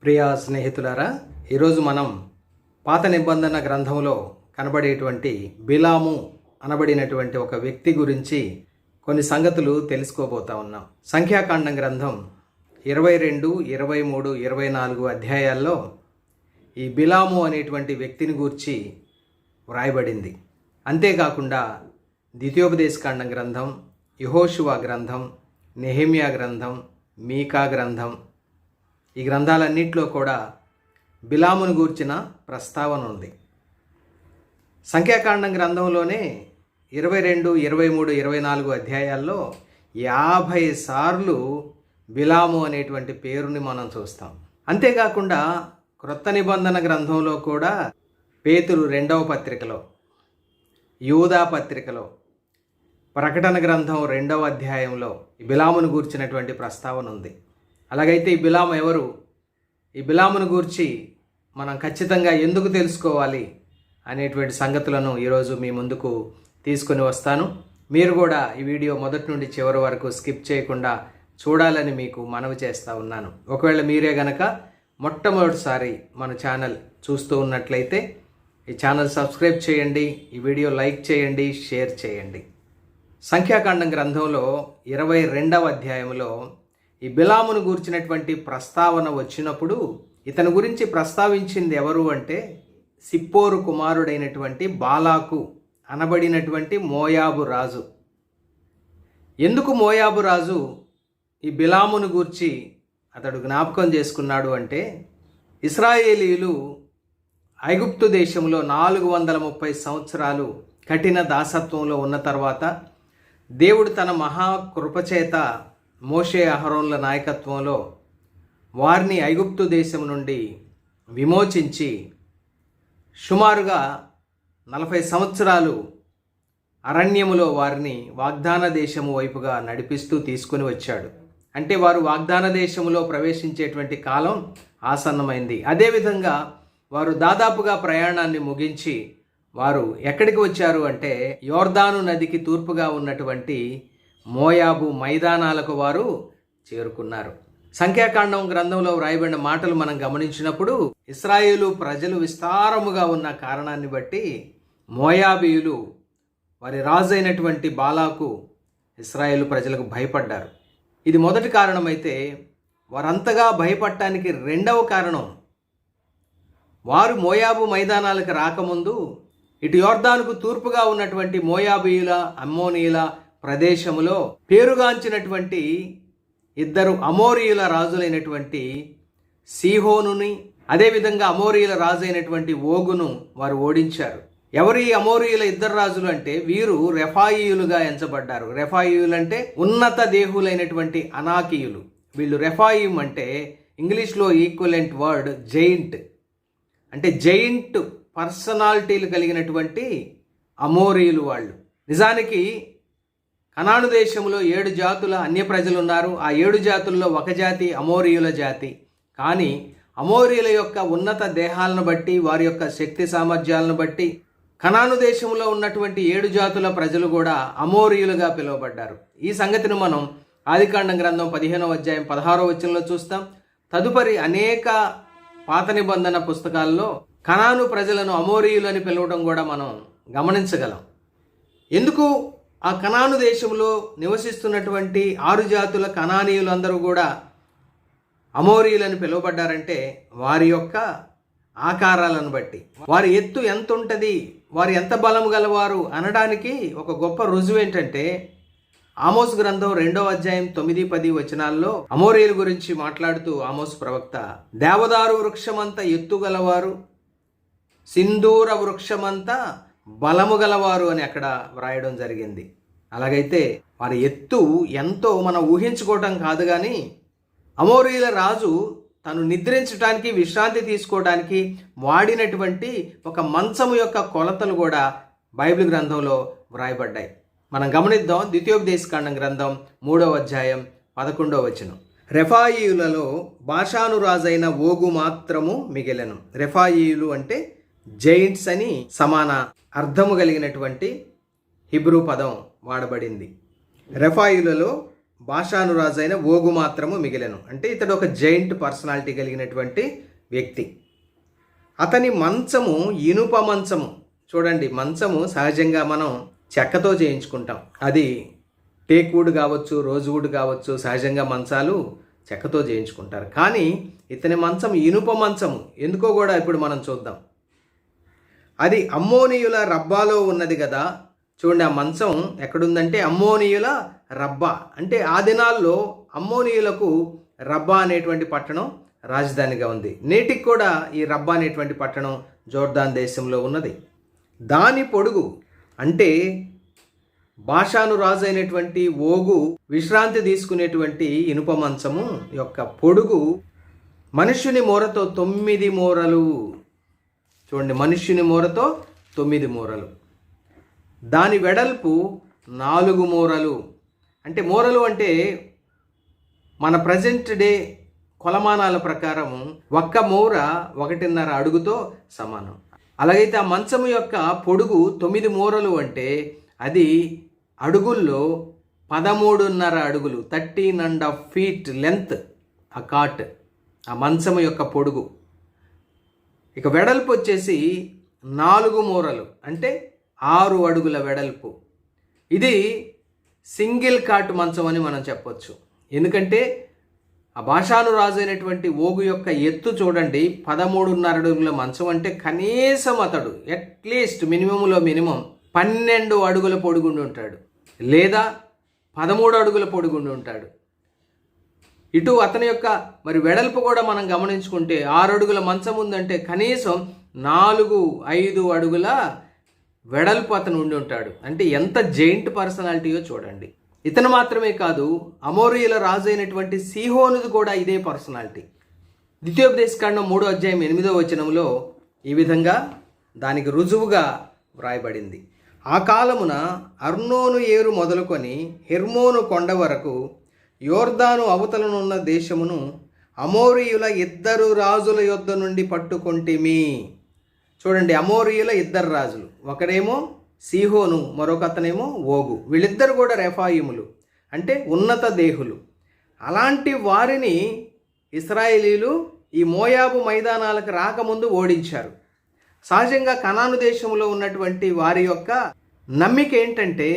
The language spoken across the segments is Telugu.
ప్రియ స్నేహితులారా, ఈరోజు మనం పాత నిబంధన గ్రంథంలో కనబడేటువంటి బిలాము అనబడినటువంటి ఒక వ్యక్తి గురించి కొన్ని సంగతులు తెలుసుకోబోతా ఉన్నాం. సంఖ్యాకాండం గ్రంథం 22, 23, 24 అధ్యాయాల్లో ఈ బిలాము అనేటువంటి వ్యక్తిని గూర్చి వ్రాయబడింది. అంతేకాకుండా ద్వితీయోపదేశకాండం గ్రంథం, యెహోషువ గ్రంథం, నెహెమ్యా గ్రంథం, మీకా గ్రంథం, ఈ గ్రంథాలన్నింటిలో కూడా బిలామును గూర్చిన ప్రస్తావన ఉంది. సంఖ్యాకాండం గ్రంథంలోనే 22, 23, 24 అధ్యాయాల్లో 50 సార్లు బిలాము అనేటువంటి పేరుని మనం చూస్తాం. అంతేకాకుండా క్రొత్త నిబంధన గ్రంథంలో కూడా పేతురు 2వ పత్రికలో, యూదా పత్రికలో, ప్రకటన గ్రంథం 2వ అధ్యాయంలో ఈ బిలామును గూర్చినటువంటి ప్రస్తావన ఉంది. అలాగైతే ఈ బిలాము ఎవరు? ఈ బిలామును గూర్చి మనం ఖచ్చితంగా ఎందుకు తెలుసుకోవాలి అనేటువంటి సంగతులను ఈరోజు మీ ముందుకు తీసుకొని వస్తాను. మీరు కూడా ఈ వీడియో మొదటి నుండి చివరి వరకు స్కిప్ చేయకుండా చూడాలని మీకు మనవి చేస్తూ ఉన్నాను. ఒకవేళ మీరే గనక మొట్టమొదటిసారి మన ఛానల్ చూస్తూ ఉన్నట్లయితే ఈ ఛానల్ సబ్స్క్రైబ్ చేయండి, ఈ వీడియో లైక్ చేయండి, షేర్ చేయండి. సంఖ్యాకాండం గ్రంథంలో 22వ అధ్యాయంలో ఈ బిలామును గూర్చినటువంటి ప్రస్తావన వచ్చినప్పుడు ఇతని గురించి ప్రస్తావించింది ఎవరు అంటే సిప్పోరు కుమారుడైనటువంటి బాలాకు అనబడినటువంటి మోయాబు రాజు. ఎందుకు మోయాబు రాజు ఈ బిలామును గూర్చి అతడు జ్ఞాపకం చేసుకున్నాడు అంటే, ఇశ్రాయేలీయులు ఐగుప్తు దేశంలో 430 సంవత్సరాలు కఠిన దాసత్వంలో ఉన్న తర్వాత దేవుడు తన మహాకృపచేత మోషే అహరోన్ల నాయకత్వంలో వారిని ఐగుప్తు దేశం నుండి విమోచించి సుమారుగా 40 సంవత్సరాలు అరణ్యములో వారిని వాగ్దాన దేశము వైపుగా నడిపిస్తూ తీసుకుని వచ్చాడు. అంటే వారు వాగ్దాన దేశములో ప్రవేశించేటువంటి కాలం ఆసన్నమైంది. అదేవిధంగా వారు దాదాపుగా ప్రయాణాన్ని ముగించి వారు ఎక్కడికి వచ్చారు అంటే యోర్దాను నదికి తూర్పుగా ఉన్నటువంటి మోయాబు మైదానాలకు వారు చేరుకున్నారు. సంఖ్యాకాండం గ్రంథంలో వ్రాయబడిన మాటలు మనం గమనించినప్పుడు ఇశ్రాయేలు ప్రజలు విస్తారముగా ఉన్న కారణాన్ని బట్టి మోయాబీయులు వారి రాజైనటువంటి బాలాకు ఇశ్రాయేలు ప్రజలకు భయపడ్డారు. ఇది మొదటి కారణమైతే వారంతగా భయపడటానికి రెండవ కారణం, వారు మోయాబు మైదానాలకు రాకముందు ఇటు యోర్దానుకు తూర్పుగా ఉన్నటువంటి మోయాబీయుల, అమ్మోనీయుల ప్రదేశములో పేరుగాంచినటువంటి 2 అమోరీయుల రాజులైనటువంటి సీహోనుని, అదేవిధంగా అమోరీయుల రాజైనటువంటి ఓగును వారు ఓడించారు. ఎవరు ఈ అమోరీయుల 2 రాజులు అంటే వీరు రెఫాయియులుగా ఎంచబడ్డారు. రెఫాయియులు అంటే ఉన్నత దేహులైనటువంటి అనాకీయులు. వీళ్ళు రెఫాయిం అంటే ఇంగ్లీష్లో ఈక్వలెంట్ వర్డ్ జైంట్, అంటే జైంట్ పర్సనాలిటీలు కలిగినటువంటి అమోరీయులు వాళ్ళు. నిజానికి కనాను దేశంలో 7 జాతుల అన్య ప్రజలు ఉన్నారు. ఆ 7 జాతుల్లో ఒక జాతి అమోరీయుల జాతి. కానీ అమోరీయుల యొక్క ఉన్నత దేహాలను బట్టి, వారి యొక్క శక్తి సామర్థ్యాలను బట్టి కనాను దేశంలో ఉన్నటువంటి 7 జాతుల ప్రజలు కూడా అమోరీయులుగా పిలువబడ్డారు. ఈ సంగతిని మనం ఆదికాండం గ్రంథం 15వ అధ్యాయం 16వ వచనంలో చూస్తాం. తదుపరి అనేక పాత నిబంధన పుస్తకాల్లో కనాను ప్రజలను అమోరీయులని పిలవడం కూడా మనం గమనించగలం. ఎందుకు ఆ కనాను దేశంలో నివసిస్తున్నటువంటి 6 జాతుల కనానీయులు అందరూ కూడా అమోరీయులని పిలువబడ్డారంటే వారి యొక్క ఆకారాలను బట్టి, వారి ఎత్తు ఎంత ఉంటుంది, వారు ఎంత బలం గలవారు అనడానికి ఒక గొప్ప రుజువు ఏంటంటే ఆమోస్ గ్రంథం 2వ అధ్యాయం 9, 10 వచనాల్లో అమోరీయుల గురించి మాట్లాడుతూ ఆమోస్ ప్రవక్త దేవదారు వృక్షమంత ఎత్తు గలవారు, సింధూర వృక్షమంతా బలము గలవారు అని అక్కడ వ్రాయడం జరిగింది. అలాగైతే వారి ఎత్తు ఎంతో మనం ఊహించుకోవటం కాదు. కానీ అమోరీయుల రాజు తను నిద్రించడానికి, విశ్రాంతి తీసుకోవడానికి వాడినటువంటి ఒక మంచము యొక్క కొలతలు కూడా బైబిల్ గ్రంథంలో వ్రాయబడ్డాయి. మనం గమనిద్దాం. ద్వితీయోపదేశకాండం గ్రంథం 3వ అధ్యాయం 11వ వచనం. రెఫాయియులలో బాషాను రాజైన ఓగు మాత్రము మిగిలెను. రెఫాయియులు అంటే జైంట్స్ అని సమాన అర్థము కలిగినటువంటి హిబ్రూ పదం వాడబడింది. రెఫాయిలలో బాషాను రాజు అయిన ఓగు మాత్రము మిగిలెను. అంటే ఇతడు ఒక జైంట్ పర్సనాలిటీ కలిగినటువంటి వ్యక్తి. అతని మంచము ఇనుప మంచము. చూడండి, మంచము సహజంగా మనం చెక్కతో చేయించుకుంటాం. అది టేక్ వుడ్ కావచ్చు, రోజ్ వుడ్ కావచ్చు, సహజంగా మంచాలు చెక్కతో చేయించుకుంటారు. కానీ ఇతని మంచం ఇనుప మంచము. ఎందుకో కూడా ఇప్పుడు మనం చూద్దాం. అది అమ్మోనీయుల రబ్బాలో ఉన్నది కదా. చూడండి, ఆ మంచం ఎక్కడుందంటే అమ్మోనీయుల రబ్బా. అంటే ఆ దినాల్లో అమ్మోనీయులకు రబ్బా అనేటువంటి పట్టణం రాజధానిగా ఉంది. నేటికి కూడా ఈ రబ్బా అనేటువంటి పట్టణం జోర్దాన్ దేశంలో ఉన్నది. దాని పొడుగు అంటే బాషాను రాజు అయినటువంటి ఓగు విశ్రాంతి తీసుకునేటువంటి ఇనుప మంచము యొక్క పొడుగు మనుష్యుని మూరతో 9 మూరలు. చూడండి, మనుష్యుని మూరతో 9 మూరలు. దాని వెడల్పు 4 మూరలు. అంటే మూరలు అంటే మన ప్రజెంట్ డే కొలమానాల ప్రకారం ఒక్క మూర 1.5 అడుగుతో సమానం. అలాగైతే ఆ మంచము యొక్క పొడుగు 9 మూరలు అంటే అది అడుగుల్లో 13.5 అడుగులు, 13.5 feet లెంత్ ఆ కాట్, ఆ మంచము యొక్క పొడుగు. ఇక వెడల్పు వచ్చేసి 4 మూరలు అంటే 6 అడుగుల వెడల్పు. ఇది సింగిల్ కాట్ మంచం అని మనం చెప్పొచ్చు. ఎందుకంటే ఆ బాషాను రాజు అయినటువంటి ఓగు యొక్క ఎత్తు చూడండి, 13.5 అడుగుల మంచం అంటే కనీసం అతడు అట్లీస్ట్ మినిమంలో మినిమం 12 అడుగుల పొడుగుండి ఉంటాడు, లేదా 13 అడుగుల పొడుగుండి ఉంటాడు. ఇటు అతని యొక్క మరి వెడల్పు కూడా మనం గమనించుకుంటే 6 అడుగుల మంచం ఉందంటే కనీసం 4-5 అడుగుల వెడల్పు అతను ఉండి ఉంటాడు. అంటే ఎంత జైంట్ పర్సనాలిటీయో చూడండి. ఇతను మాత్రమే కాదు, అమోరీయుల రాజు అయినటువంటి సీహోనుది కూడా ఇదే పర్సనాలిటీ. ద్వితీయోపదేశకాండం 3వ అధ్యాయం 8వ వచనంలో ఈ విధంగా దానికి రుజువుగా వ్రాయబడింది. ఆ కాలమున అర్నోను ఏరు మొదలుకొని హెర్మోను కొండ వరకు యోర్దాను అవతలనున్న దేశమును అమోరీయుల 2 రాజుల యొద్ద నుండి పట్టుకొంటిమి. చూడండి, అమోరీయుల 2 రాజులు, ఒకడేమో సీహోను, మరొక అతనేమో ఓగు. వీళ్ళిద్దరు కూడా రెఫాయిములు అంటే ఉన్నత దేహులు. అలాంటి వారిని ఇశ్రాయేలీలు ఈ మోయాబు మైదానాలకు రాకముందు ఓడించారు. సహజంగా కనాను దేశంలో ఉన్నటువంటి వారి యొక్క నమ్మిక ఏంటంటే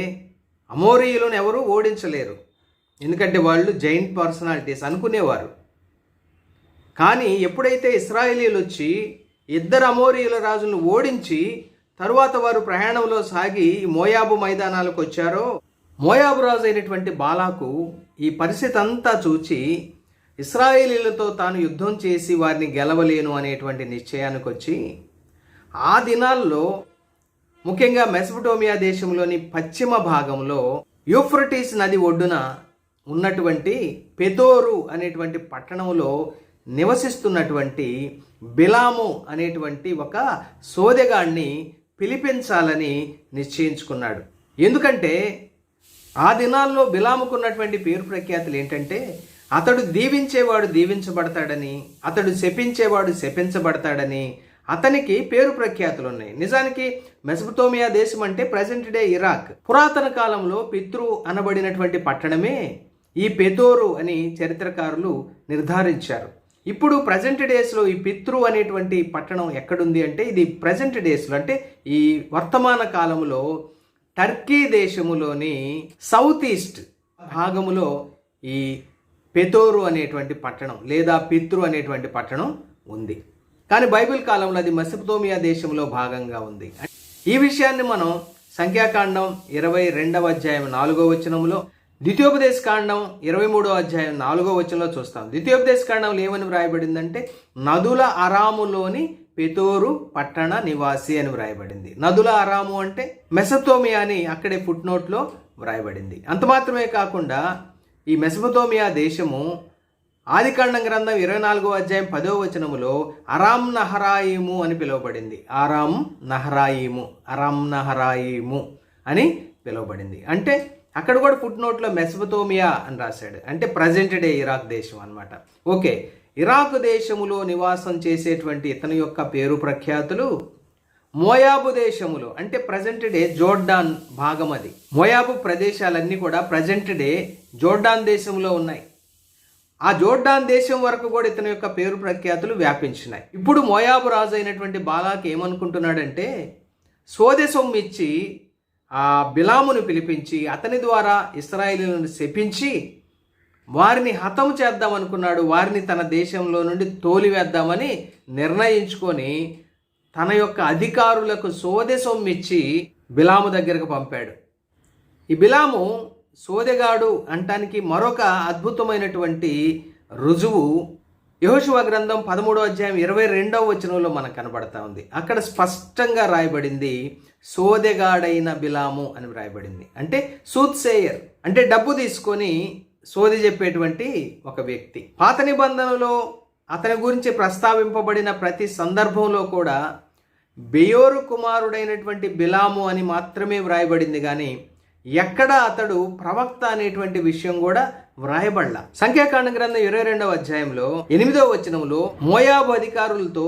అమోరీయులను ఎవరు ఓడించలేరు, ఎందుకంటే వాళ్ళు జైంట్ పర్సనాలిటీస్ అనుకునేవారు. కానీ ఎప్పుడైతే ఇశ్రాయేలీలు వచ్చి 2 అమోరీయుల రాజులను ఓడించి తరువాత వారు ప్రయాణంలో సాగి మోయాబు మైదానాలకు వచ్చారో, మోయాబు రాజు అయినటువంటి బాలాకు ఈ పరిస్థితి అంతా చూచి ఇశ్రాయేలీలతో తాను యుద్ధం చేసి వారిని గెలవలేను అనేటువంటి నిశ్చయానికి వచ్చి ఆ దినాల్లో ముఖ్యంగా మెసొపొటేమియా దేశంలోని పశ్చిమ భాగంలో యూఫ్రటీస్ నది ఒడ్డున ఉన్నటువంటి పెతోరు అనేటువంటి పట్టణంలో నివసిస్తున్నటువంటి బిలాము అనేటువంటి ఒక సోదెగాడిని పిలిపించాలని నిశ్చయించుకున్నాడు. ఎందుకంటే ఆ దినాల్లో బిలాముకున్నటువంటి పేరు ప్రఖ్యాతులు ఏంటంటే అతడు దీవించేవాడు దీవించబడతాడని, అతడు శపించేవాడు శపించబడతాడని అతనికి పేరు ప్రఖ్యాతులు ఉన్నాయి. నిజానికి మెసొపొటేమియా దేశం అంటే ప్రజెంట్ డే ఇరాక్. పురాతన కాలంలో పితృ అనబడినటువంటి పట్టణమే ఈ పెతోరు అని చరిత్రకారులు నిర్ధారించారు. ఇప్పుడు ప్రజెంట్ డేస్లో ఈ పితృ అనేటువంటి పట్టణం ఎక్కడుంది అంటే ఇది ప్రజెంట్ డేస్లో అంటే ఈ వర్తమాన కాలంలో టర్కీ దేశములోని సౌత్ ఈస్ట్ భాగములో ఈ పెతోరు అనేటువంటి పట్టణం లేదా పితృ అనేటువంటి పట్టణం ఉంది. కానీ బైబిల్ కాలంలో అది మెసొపొటేమియా దేశంలో భాగంగా ఉంది. ఈ విషయాన్ని మనం సంఖ్యాకాండం 22వ అధ్యాయం 4వ వచనంలో, ద్వితీయోపదేశకాండం 23వ అధ్యాయం 4వ వచనంలో చూస్తాం. ద్వితీయోపదేశకాండంలో ఏమని వ్రాయబడిందంటే నదుల అరాములోని పెతోరు పట్టణ నివాసి అని వ్రాయబడింది. నదుల అరాము అంటే మెసొపొటేమియా అని అక్కడే ఫుట్ నోట్లో వ్రాయబడింది. అంత మాత్రమే కాకుండా ఈ మెసొపొటేమియా దేశము ఆదికాండం గ్రంథం 24వ అధ్యాయం 10వ వచనములో అరామ్ నహరాయిము అని పిలువబడింది. అరామ్ నహరాయిము అని పిలువబడింది. అంటే అక్కడ కూడా ఫుట్ నోట్లో మెసొపొటేమియా అని రాశాడు. అంటే ప్రజెంట్ డే ఇరాక్ దేశం అన్నమాట. ఓకే, ఇరాక్ దేశములో నివాసం చేసేటువంటి ఇతని యొక్క పేరు ప్రఖ్యాతులు మోయాబు దేశములో, అంటే ప్రజెంట్ డే జోర్డాన్ భాగం అది. మోయాబు ప్రదేశాలన్నీ కూడా ప్రజెంట్ డే జోర్డాన్ దేశంలో ఉన్నాయి. ఆ జోర్డాన్ దేశం వరకు కూడా ఇతని యొక్క పేరు ప్రఖ్యాతులు వ్యాపించినాయి. ఇప్పుడు మోయాబు రాజు అయినటువంటి బాలాక్ ఏమనుకుంటున్నాడంటే, సోదె సొమ్ము ఇచ్చి ఆ బిలామును పిలిపించి అతని ద్వారా ఇశ్రాయేలీయులను శపించి వారిని హతము చేద్దామనుకున్నాడు. వారిని తన దేశంలో నుండి తోలివేద్దామని నిర్ణయించుకొని తన యొక్క అధికారులకు సోదె సొమ్మిచ్చి బిలాము దగ్గరకు పంపాడు. ఈ బిలాము సోదెగాడు అంటానికి మరొక అద్భుతమైనటువంటి రుజువు యెహోషువ గ్రంథం 13వ అధ్యాయం 22వ వచనంలో మనకు కనబడతా ఉంది. అక్కడ స్పష్టంగా రాయబడింది సోదెగాడైన బిలాము అని రాయబడింది. అంటే సూత్సేయర్, అంటే డబ్బు తీసుకొని సోది చెప్పేటువంటి ఒక వ్యక్తి. పాత నిబంధనలో అతని గురించి ప్రస్తావింపబడిన ప్రతి సందర్భంలో కూడా బెయోరు కుమారుడైనటువంటి బిలాము అని మాత్రమే వ్రాయబడింది, కానీ ఎక్కడ అతడు ప్రవక్త అనేటువంటి విషయం కూడా వ్రాయబడలా. సంఖ్యాకాండ గ్రంథం 22వ అధ్యాయంలో 8వ వచనంలో మోయాబు అధికారులతో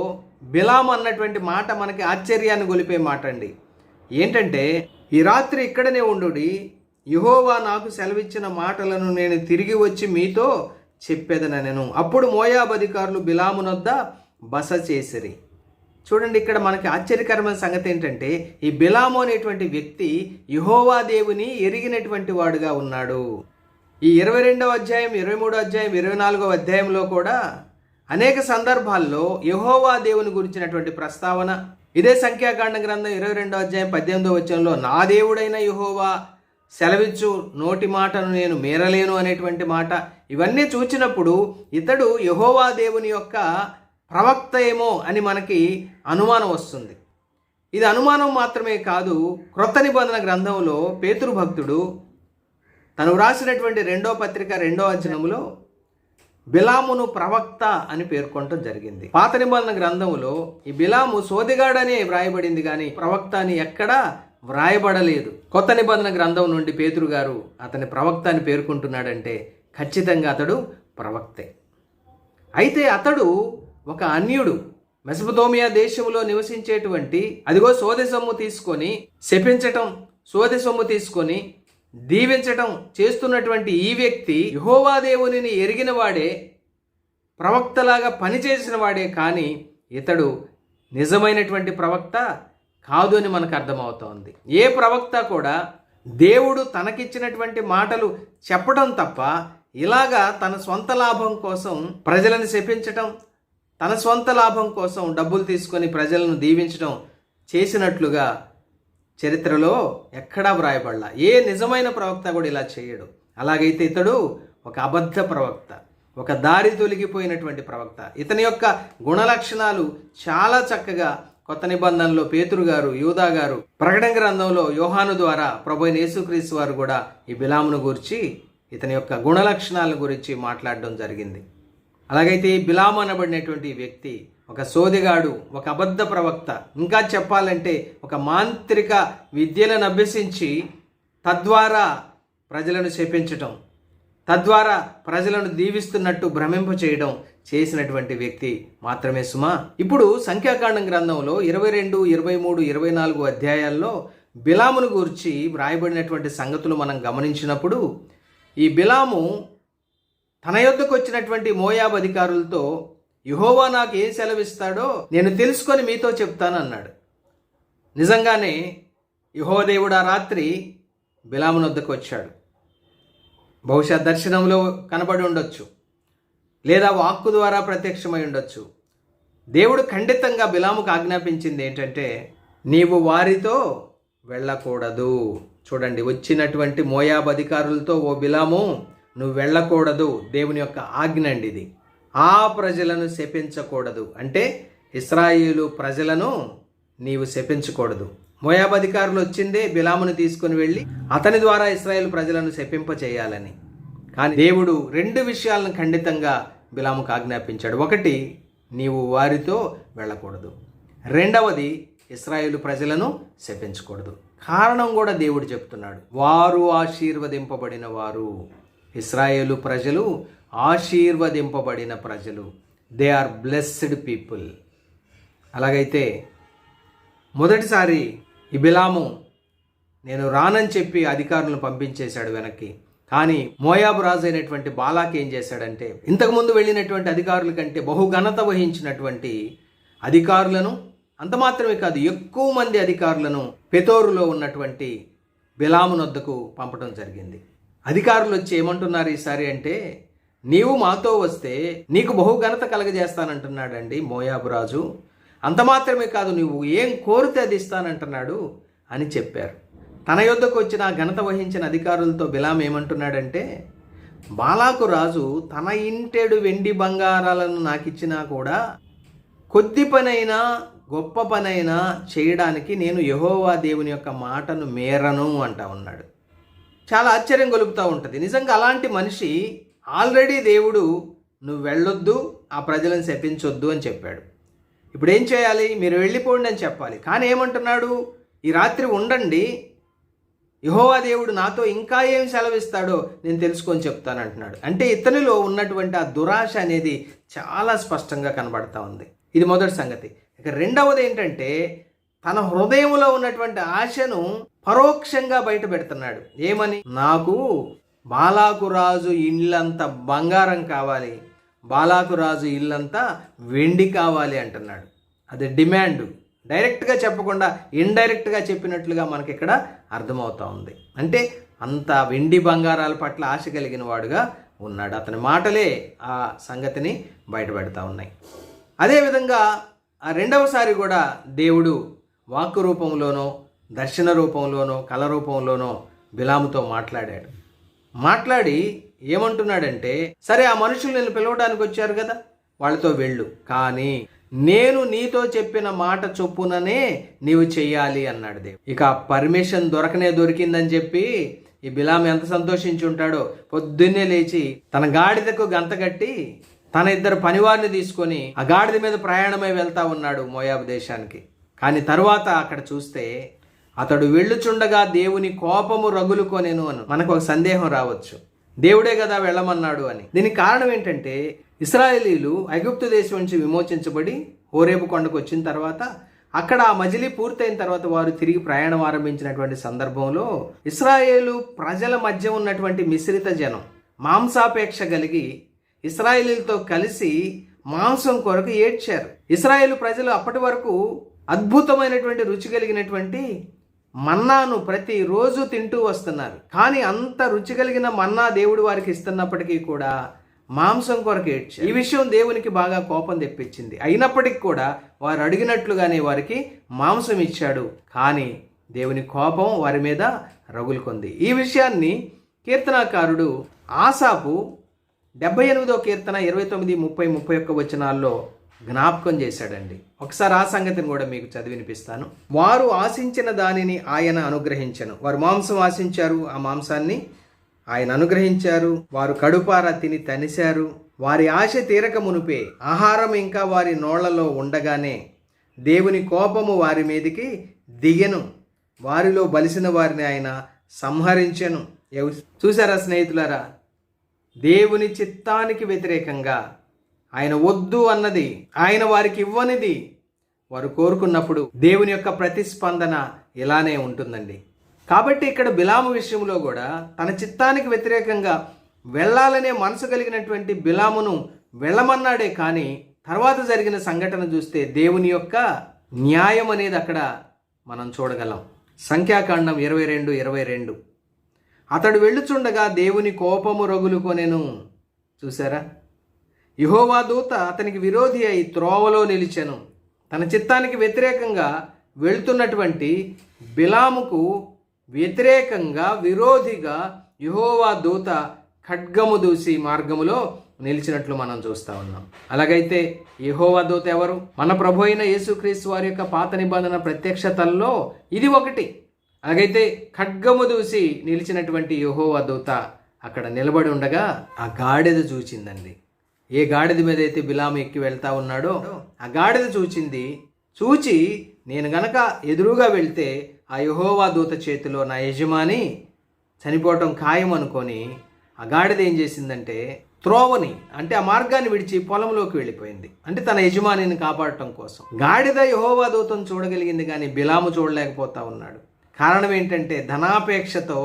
బిలాము అన్నటువంటి మాట మనకి ఆశ్చర్యాన్ని గొలిపే మాట అండి. ఏంటంటే, ఈ రాత్రి ఇక్కడనే ఉండుడి, యెహోవా నాకు సెలవిచ్చిన మాటలను నేను తిరిగి వచ్చి మీతో చెప్పేదనెను. అప్పుడు మోయాబు అధికారులు బిలామునొద్ద బస చేసిరి. చూడండి, ఇక్కడ మనకి ఆశ్చర్యకరమైన సంగతి ఏంటంటే, ఈ బిలాము అనేటువంటి వ్యక్తి యెహోవా దేవుని ఎరిగినటువంటి వాడుగా ఉన్నాడు. ఈ 22వ అధ్యాయం, 23వ అధ్యాయం, 24వ అధ్యాయంలో కూడా అనేక సందర్భాల్లో యెహోవా దేవుని గురించినటువంటి ప్రస్తావన. ఇదే సంఖ్యాకాండ గ్రంథం 22వ అధ్యాయం 18వ వచనంలో నా దేవుడైన యెహోవా సెలవిచ్చు నోటి మాటను నేను మీరలేను అనేటువంటి మాట. ఇవన్నీ చూచినప్పుడు ఇతడు యెహోవా దేవుని యొక్క ప్రవక్త ఏమో అని మనకి అనుమానం వస్తుంది. ఇది అనుమానం మాత్రమే కాదు, క్రొత్త నిబంధన గ్రంథంలో పేతురు భక్తుడు తను వ్రాసినటువంటి 2వ పత్రిక 2వ అధ్యాయంలో బిలామును ప్రవక్త అని పేర్కొనడం జరిగింది. పాత నిబంధన గ్రంథంలో ఈ బిలాము సోదెగాడనే వ్రాయబడింది, కానీ ప్రవక్త అని ఎక్కడా వ్రాయబడలేదు. కొత్త నిబంధన గ్రంథం నుండి పేతురు గారు అతని ప్రవక్త అని పేర్కొంటున్నాడంటే ఖచ్చితంగా అతడు ప్రవక్తే. అయితే అతడు ఒక అన్యుడు, మెసొపొతేమియా దేశంలో నివసించేటువంటి, అదిగో సోదె సొమ్ము తీసుకొని శపించటం, సోదె సొమ్ము తీసుకొని దీవించటం చేస్తున్నటువంటి ఈ వ్యక్తి యెహోవా దేవునిని ఎరిగిన వాడే, ప్రవక్తలాగా పనిచేసిన వాడే, కానీ ఇతడు నిజమైనటువంటి ప్రవక్త కాదు అని మనకు అర్థమవుతోంది. ఏ ప్రవక్త కూడా దేవుడు తనకిచ్చినటువంటి మాటలు చెప్పడం తప్ప ఇలాగా తన సొంత లాభం కోసం ప్రజలను శపించటం, తన సొంత లాభం కోసం డబ్బులు తీసుకొని ప్రజలను దీవించడం చేసినట్లుగా చరిత్రలో ఎక్కడా వ్రాయబడలా. ఏ నిజమైన ప్రవక్త కూడా ఇలా చేయడు. అలాగైతే ఇతడు ఒక అబద్ధ ప్రవక్త, ఒక దారి తొలగిపోయినటువంటి ప్రవక్త. ఇతని యొక్క గుణలక్షణాలు చాలా చక్కగా కొత్త నిబంధనలో పేతురు గారు, యూదా గారు, ప్రకటన గ్రంథంలో యోహాను ద్వారా ప్రభువైన యేసుక్రీస్తు వారు కూడా ఈ బిలామును గురించి, ఇతని యొక్క గుణలక్షణాల గురించి మాట్లాడడం జరిగింది. అలాగైతే ఈ బిలాము అనబడినటువంటి వ్యక్తి ఒక సోదెగాడు, ఒక అబద్ధ ప్రవక్త, ఇంకా చెప్పాలంటే ఒక మాంత్రిక విద్యలను అభ్యసించి తద్వారా ప్రజలను శపించటం, తద్వారా ప్రజలను దీవిస్తున్నట్టు భ్రమింప చేయడం చేసినటువంటి వ్యక్తి మాత్రమే సుమా. ఇప్పుడు సంఖ్యాకాండం గ్రంథంలో 22, 23, 24 అధ్యాయాల్లో బిలామును గురించి వ్రాయబడినటువంటి సంగతులు మనం గమనించినప్పుడు, ఈ బిలాము తన యొద్దకు వచ్చినటువంటి మోయాబు అధికారులతో యెహోవా నాకు ఏం సెలవిస్తాడో నేను తెలుసుకొని మీతో చెప్తాను అన్నాడు. నిజంగానే యెహోవా దేవుడు ఆ రాత్రి బిలామును వద్దకు వచ్చాడు. బహుశా దర్శనంలో కనబడి ఉండొచ్చు, లేదా వాక్కు ద్వారా ప్రత్యక్షమై ఉండొచ్చు. దేవుడు ఖండితంగా బిలాముకు ఆజ్ఞాపించింది ఏంటంటే, నీవు వారితో వెళ్ళకూడదు. చూడండి, వచ్చినటువంటి మోయాబు అధికారులతో, ఓ బిలాము నువ్వు వెళ్ళకూడదు, దేవుని యొక్క ఆజ్ఞ అండి ఇది. ఆ ప్రజలను శపించకూడదు, అంటే ఇశ్రాయేలు ప్రజలను నీవు శపించకూడదు. మోయాబు అధికారులు వచ్చిందే బిలామును తీసుకుని వెళ్ళి అతని ద్వారా ఇశ్రాయేలు ప్రజలను శపింప చేయాలని. కానీ దేవుడు 2 విషయాలను ఖండితంగా బిలాముకు ఆజ్ఞాపించాడు. ఒకటి, నీవు వారితో వెళ్ళకూడదు. రెండవది, ఇశ్రాయేలు ప్రజలను శపించకూడదు. కారణం కూడా దేవుడు చెప్తున్నాడు. వారు ఆశీర్వదింపబడిన వారు. ఇశ్రాయేలు ప్రజలు ఆశీర్వదింపబడిన ప్రజలు. They are blessed people. అలాగైతే మొదటిసారి ఈ బిలాము నేను రానని చెప్పి అధికారులను పంపించేశాడు వెనక్కి. కానీ మోయాబు రాజు అయినటువంటి బాలాకి ఏం చేశాడంటే, ఇంతకుముందు వెళ్ళినటువంటి అధికారుల కంటే బహుఘనత వహించినటువంటి అధికారులను, అంత మాత్రమే కాదు ఎక్కువ మంది అధికారులను పెతోరులో ఉన్నటువంటి బిలాము నొద్దకు పంపడం జరిగింది. అధికారులు వచ్చి ఏమంటున్నారు ఈసారి అంటే, నీవు మాతో వస్తే నీకు బహుఘనత కలగజేస్తానంటున్నాడండి మోయాబు రాజు. అంత మాత్రమే కాదు, నువ్వు ఏం కోరితే అది ఇస్తానంటున్నాడు అని చెప్పారు. తన యొద్దకు వచ్చిన ఘనత వహించిన అధికారులతో బిలాం ఏమంటున్నాడంటే, బాలాకు రాజు తన ఇంటెడు వెండి బంగారాలను నాకిచ్చినా కూడా కొద్ది పనైనా గొప్ప పనైనా చేయడానికి నేను యెహోవా దేవుని యొక్క మాటను మేరను అంటా ఉన్నాడు. చాలా ఆశ్చర్యం కలుగుతూ ఉంటుంది. నిజంగా అలాంటి మనిషి ఆల్రెడీ దేవుడు నువ్వు వెళ్ళొద్దు, ఆ ప్రజలను శపించొద్దు అని చెప్పాడు. ఇప్పుడు ఏం చేయాలి? మీరు వెళ్ళిపోండి అని చెప్పాలి. కానీ ఏమంటున్నాడు? ఈ రాత్రి ఉండండి, యెహోవా దేవుడు నాతో ఇంకా ఏం సెలవిస్తాడో నేను తెలుసుకొని చెప్తాను అంటున్నాడు. అంటే ఇతనిలో ఉన్నటువంటి ఆ దురాశ అనేది చాలా స్పష్టంగా కనబడతా ఉంది. ఇది మొదటి సంగతి. ఇక రెండవది ఏంటంటే, తన హృదయంలో ఉన్నటువంటి ఆశను పరోక్షంగా బయట పెడుతున్నాడు. ఏమని? నాకు బాలాకు రాజు ఇల్లంతా బంగారం కావాలి, బాలాకు రాజు ఇల్లంతా వెండి కావాలి అంటున్నాడు. అది డిమాండ్. డైరెక్ట్గా చెప్పకుండా ఇండైరెక్ట్గా చెప్పినట్లుగా మనకి ఇక్కడ అర్థమవుతా ఉంది. అంటే అంత వెండి బంగారాల పట్ల ఆశ కలిగిన వాడుగా ఉన్నాడు. అతని మాటలే ఆ సంగతిని బయటపెడతా ఉన్నాయి. అదేవిధంగా ఆ రెండవసారి కూడా దేవుడు వాక్కు రూపంలోనో, దర్శన రూపంలోనో, కళ రూపంలోనో బిలాముతో మాట్లాడి ఏమంటున్నాడంటే, సరే ఆ మనుషులు నేను పిలవడానికి వచ్చారు కదా, వాళ్ళతో వెళ్ళు, కానీ నేను నీతో చెప్పిన మాట చొప్పుననే నీవు చెయ్యాలి అన్నాడు దేవుడు. ఇక పర్మిషన్ దొరికిందని చెప్పి ఈ బిలాము ఎంత సంతోషించి ఉంటాడో. పొద్దున్నే లేచి తన గాడిదకు గంత కట్టి తన 2 పనివారిని తీసుకొని ఆ గాడిద మీద ప్రయాణమై వెళ్తా ఉన్నాడు మోయాబు దేశానికి. కానీ తర్వాత అక్కడ చూస్తే అతడు వెళ్ళుచుండగా దేవుని కోపము రగులుకొనెను అని మనకు ఒక సందేహం రావచ్చు. దేవుడే కదా వెళ్ళమన్నాడు అని. దీనికి కారణం ఏంటంటే, ఇశ్రాయేలీలు ఐగుప్తు దేశం నుంచి విమోచించబడి హోరేబు కొండకు వచ్చిన తర్వాత అక్కడ ఆ మజిలీ పూర్తయిన తర్వాత వారు తిరిగి ప్రయాణం ఆరంభించినటువంటి సందర్భంలో ఇశ్రాయేలు ప్రజల మధ్య ఉన్నటువంటి మిశ్రిత జనం మాంసాపేక్ష కలిగి ఇశ్రాయేలీలతో కలిసి మాంసం కొరకు ఏడ్చారు. ఇశ్రాయేలు ప్రజలు అప్పటి వరకు అద్భుతమైనటువంటి రుచి కలిగినటువంటి మన్నాను ప్రతిరోజు తింటూ వస్తున్నారు. కానీ అంత రుచి కలిగిన మన్నా దేవుడు వారికి ఇస్తున్నప్పటికీ కూడా మాంసం కొరకు ఏడ్చారు. ఈ విషయం దేవునికి బాగా కోపం తెప్పించింది. అయినప్పటికీ కూడా వారు అడిగినట్లుగానే వారికి మాంసం ఇచ్చాడు. కానీ దేవుని కోపం వారి మీద రగులుకుంది. ఈ విషయాన్ని కీర్తనాకారుడు ఆసాపు 78వ కీర్తన 29, 30, 31 వచనాల్లో జ్ఞాపకం చేశాడండి. ఒకసారి ఆ సంగతిని కూడా మీకు చదివినిపిస్తాను. వారు ఆశించిన దానిని ఆయన అనుగ్రహించను. వారు మాంసం ఆశించారు, ఆ మాంసాన్ని ఆయన అనుగ్రహించారు. వారు కడుపారా తిని తనిశారు. వారి ఆశ తీరక మునిపే ఆహారం ఇంకా వారి నోళ్లలో ఉండగానే దేవుని కోపము వారి మీదికి దిగెను. వారిలో బలిసిన వారిని ఆయన సంహరించెను. చూసారా స్నేహితులారా, దేవుని చిత్తానికి వ్యతిరేకంగా ఆయన వద్దు అన్నది, ఆయన వారికి ఇవ్వనిది వారు కోరుకున్నప్పుడు దేవుని యొక్క ప్రతిస్పందన ఇలానే ఉంటుందండి. కాబట్టి ఇక్కడ బిలాము విషయంలో కూడా తన చిత్తానికి వ్యతిరేకంగా వెళ్ళాలనే మనసు కలిగినటువంటి బిలామును వెళ్ళమన్నాడే. కానీ తర్వాత జరిగిన సంఘటన చూస్తే దేవుని యొక్క న్యాయం అనేది అక్కడ మనం చూడగలం. సంఖ్యాకాండం 22:22 అతడు వెళ్ళుచుండగా దేవుని కోపము రగులుకొనెను. చూసారా, యెహోవా దూత అతనికి విరోధి అయి త్రోవలో నిలిచెను. తన చిత్తానికి వ్యతిరేకంగా వెళ్తున్నటువంటి బిలాముకు వ్యతిరేకంగా విరోధిగా యెహోవా దూత ఖడ్గము దూసి మార్గములో నిలిచినట్లు మనం చూస్తూ ఉన్నాం. అలాగైతే యెహోవా దూత ఎవరు? మన ప్రభు అయిన యేసుక్రీస్తు వారి యొక్క పాత నిబంధన ప్రత్యక్షతల్లో ఇది ఒకటి. అలాగైతే ఖడ్గము దూసి నిలిచినటువంటి యెహోవా దూత అక్కడ నిలబడి ఉండగా ఆ గాడిద చూచిందండి. ఏ గాడిద మీద అయితే బిలాము ఎక్కి వెళ్తా ఉన్నాడో ఆ గాడిద చూచి నేను గనక ఎదురుగా వెళ్తే ఆ యెహోవా దూత చేతిలో నా యజమాని చనిపోవటం ఖాయం అనుకొని ఆ గాడిద ఏం చేసిందంటే త్రోవని అంటే ఆ మార్గాన్ని విడిచి పొలంలోకి వెళ్ళిపోయింది. అంటే తన యజమానిని కాపాడటం కోసం. గాడిద యెహోవా దూతను చూడగలిగింది కానీ బిలాము చూడలేకపోతా ఉన్నాడు. కారణం ఏంటంటే ధనాపేక్షతో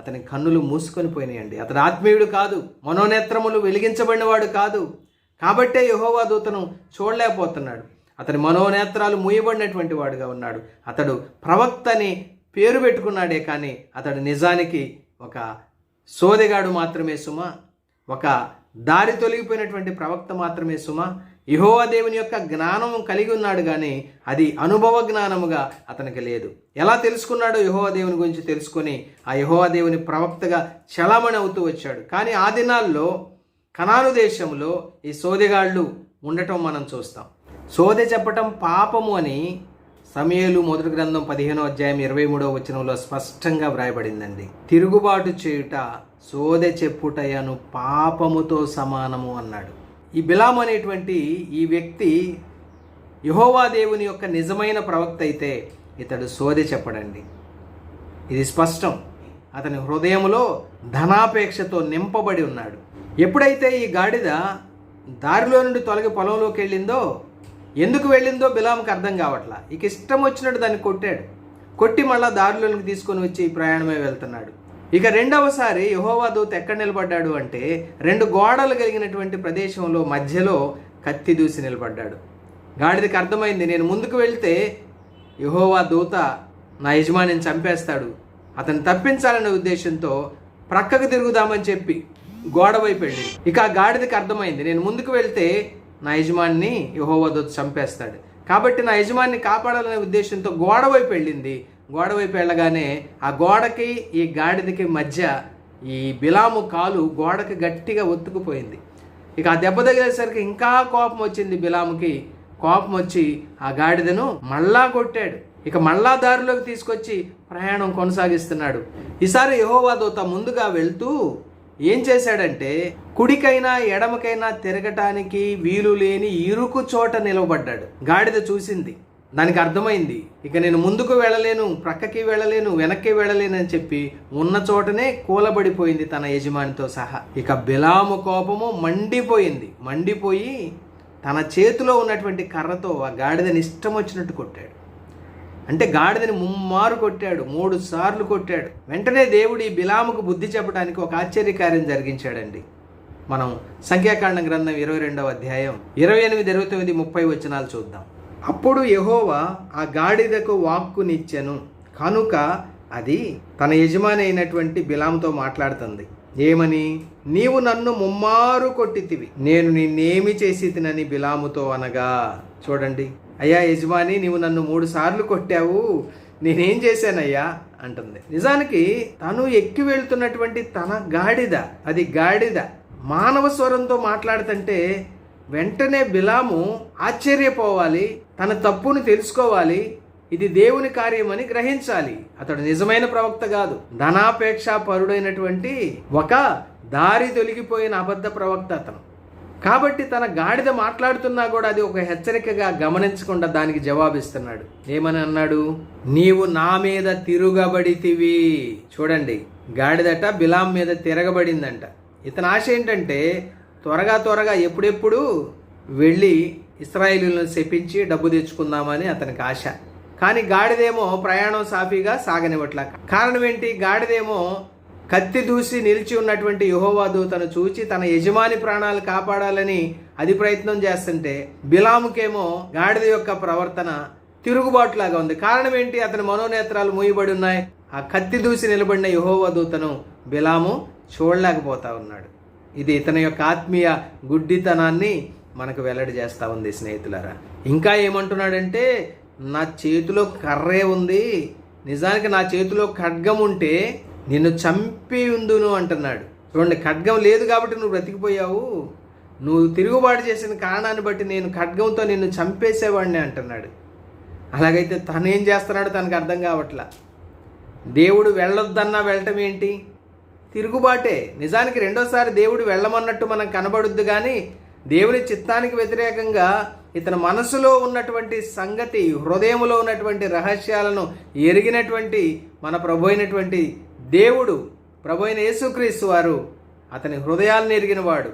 అతని కన్నులు మూసుకొని పోయినాయండి. అతడు ఆత్మీయుడు కాదు, మనోనేత్రములు వెలిగించబడినవాడు కాదు. కాబట్టే యెహోవా దూతను చూడలేకపోతున్నాడు. అతని మనోనేత్రాలు మూయబడినటువంటి వాడుగా ఉన్నాడు. అతడు ప్రవక్తని పేరు పెట్టుకున్నాడే కానీ అతడు నిజానికి ఒక సోదెగాడు మాత్రమే సుమా, ఒక దారి తొలగిపోయినటువంటి ప్రవక్త మాత్రమే సుమా. యెహోవా దేవుని యొక్క జ్ఞానం కలిగి ఉన్నాడు కానీ అది అనుభవ జ్ఞానముగా అతనికి లేదు. ఎలా తెలుసుకున్నాడో యెహోవా దేవుని గురించి తెలుసుకొని ఆ యెహోవా దేవుని ప్రవక్తగా చలామణి అవుతూ వచ్చాడు. కానీ ఆ దినాల్లో కనాను దేశంలో ఈ సోదెగాళ్ళు ఉండటం మనం చూస్తాం. సోదె చెప్పటం పాపము అని సమూయేలు మొదటి గ్రంథం 15వ అధ్యాయం 23వ వచనంలో స్పష్టంగా వ్రాయబడిందండి. తిరుగుబాటు చేయుట సోదె చెప్పుటయను పాపముతో సమానము అన్నాడు. ఈ బిలాము అనేటువంటి ఈ వ్యక్తి యెహోవా దేవుని యొక్క నిజమైన ప్రవక్త అయితే ఇతడు సోదె చెప్పడండి. ఇది స్పష్టం. అతని హృదయంలో ధనాపేక్షతో నింపబడి ఉన్నాడు. ఎప్పుడైతే ఈ గాడిద దారిలో నుండి తొలగి పొలంలోకి వెళ్ళిందో, ఎందుకు వెళ్ళిందో బిలాముకి అర్థం కావట్లా. ఇక ఇష్టం వచ్చినట్టు దాన్ని కొట్టి మళ్ళా దారిలోనికి తీసుకొని వచ్చి ప్రయాణమే వెళ్తున్నాడు. ఇక రెండవసారి యెహోవా దూత ఎక్కడ నిలబడ్డాడు అంటే 2 గోడలు కలిగినటువంటి ప్రదేశంలో మధ్యలో కత్తి దూసి నిలబడ్డాడు. గాడిదకి అర్థమైంది, నేను ముందుకు వెళ్తే యెహోవా దూత నా యజమానిని చంపేస్తాడు, అతను తప్పించాలనే ఉద్దేశంతో ప్రక్కకు తిరుగుదామని చెప్పి గోడ వైపు వెళ్ళింది. ఇక ఆ గాడిదకి అర్థమైంది, నేను ముందుకు వెళ్తే నా యజమానిని యెహోవా దూత చంపేస్తాడు, కాబట్టి నా యజమానిని కాపాడాలనే ఉద్దేశంతో గోడ వైపు వెళ్ళింది. గోడ వైపు వెళ్ళగానే ఆ గోడకి ఈ గాడిదకి మధ్య ఈ బిలాము కాలు గోడకి గట్టిగా ఒత్తుకుపోయింది. ఇక ఆ దెబ్బ తగిలేసరికి ఇంకా కోపం వచ్చింది బిలాముకి. కోపం వచ్చి ఆ గాడిదను మళ్ళా కొట్టాడు. ఇక మళ్ళా దారిలోకి తీసుకొచ్చి ప్రయాణం కొనసాగిస్తున్నాడు. ఈసారి యెహోవా దూత ముందుగా వెళ్తూ ఏం చేశాడంటే కుడికైనా ఎడమకైనా తిరగటానికి వీలు లేని ఇరుకు చోట నిలవబడ్డాడు. గాడిద చూసింది, దానికి అర్థమైంది, ఇక నేను ముందుకు వెళ్ళలేను, ప్రక్కకి వెళ్ళలేను, వెనక్కి వెళ్ళలేను అని చెప్పి ఉన్న చోటనే కూలబడిపోయింది తన యజమానితో సహా. ఇక బిలాము కోపము మండిపోయి తన చేతిలో ఉన్నటువంటి కర్రతో ఆ గాడిదని ఇష్టం వచ్చినట్టు కొట్టాడు. అంటే గాడిదని 3 మారు కొట్టాడు, 3 సార్లు కొట్టాడు. వెంటనే దేవుడు ఈ బిలాముకు బుద్ధి చెప్పడానికి ఒక ఆశ్చర్యకార్యం జరిగించాడండి. మనం సంఖ్యాకాండం గ్రంథం 22వ అధ్యాయం 28, 29, 30 వచనాలు చూద్దాం. అప్పుడు యెహోవా ఆ గాడిదకు వాక్కునిచ్చెను కనుక అది తన యజమాని అయినటువంటి బిలాముతో మాట్లాడుతుంది. ఏమని? నీవు నన్ను 3 మారు కొట్టితివి, నేను నిన్నేమి చేసి తినని బిలాముతో అనగా. చూడండి, అయ్యా యజమాని, నీవు నన్ను 3 సార్లు కొట్టావు, నేనేం చేశానయ్యా అంటుంది. నిజానికి తను ఎక్కి వెళ్తున్నటువంటి తన గాడిద, అది గాడిద మానవ స్వరంతో మాట్లాడుతుంటే వెంటనే బిలాము ఆశ్చర్యపోవాలి, తన తప్పును తెలుసుకోవాలి, ఇది దేవుని కార్యమని గ్రహించాలి. అతడు నిజమైన ప్రవక్త కాదు, ధనాపేక్ష పరుడైనటువంటి ఒక దారి తొలగిపోయిన అబద్ధ ప్రవక్త అతను. కాబట్టి తన గాడిద మాట్లాడుతున్నా కూడా అది ఒక హెచ్చరికగా గమనించకుండా దానికి జవాబిస్తున్నాడు. ఏమని అన్నాడు? నీవు నా మీద తిరుగబడితివి. చూడండి, గాడిదట బిలాం మీద తిరగబడిందంట. ఇతని ఆశ ఏంటంటే త్వరగా ఎప్పుడెప్పుడు వెళ్ళి ఇశ్రాయేలీయులను శపించి డబ్బు తెచ్చుకుందామని అతనికి ఆశ. కానీ గాడిదేమో ప్రయాణం సాఫీగా సాగనివ్వట్ల. కారణం ఏంటి? గాడిదేమో కత్తి దూసి నిలిచి ఉన్నటువంటి యెహోవా దూతను చూచి తన యజమాని ప్రాణాలు కాపాడాలని అది ప్రయత్నం చేస్తుంటే బిలాముకేమో గాడిద యొక్క ప్రవర్తన తిరుగుబాటులాగా ఉంది. కారణం ఏంటి? అతని మనోనేత్రాలు మూయబడి ఉన్నాయి. ఆ కత్తి దూసి నిలబడిన యెహోవా దూతను బిలాము చూడలేకపోతా ఉన్నాడు. ఇది ఇతని యొక్క ఆత్మీయ గుడ్డితనాన్ని మనకు వెల్లడి చేస్తూ ఉంది స్నేహితులారా. ఇంకా ఏమంటున్నాడంటే, నా చేతిలో కర్రే ఉంది, నిజానికి నా చేతిలో ఖడ్గం ఉంటే నిన్ను చంపి ఉందును అంటున్నాడు. చూడండి, ఖడ్గం లేదు కాబట్టి నువ్వు బ్రతికిపోయావు, నువ్వు తిరుగుబాటు చేసిన కారణాన్ని బట్టి నేను ఖడ్గంతో నిన్ను చంపేసేవాడిని అంటున్నాడు. అలాగైతే తనేం చేస్తున్నాడో తనకు అర్థం కావట్లా. దేవుడు వెళ్ళొద్దన్నా వెళ్ళటం ఏంటి? తిరుగుబాటే. నిజానికి రెండోసారి దేవుడు వెళ్ళమన్నట్టు మనకు కనబడుద్దు, కానీ దేవుని చిత్తానికి వ్యతిరేకంగా ఇతని మనసులో ఉన్నటువంటి సంగతి, హృదయంలో ఉన్నటువంటి రహస్యాలను ఎరిగినటువంటి మన ప్రభు అయినటువంటి దేవుడు, ప్రభు అయిన యేసుక్రీస్తు వారు అతని హృదయాలను ఎరిగినవాడు,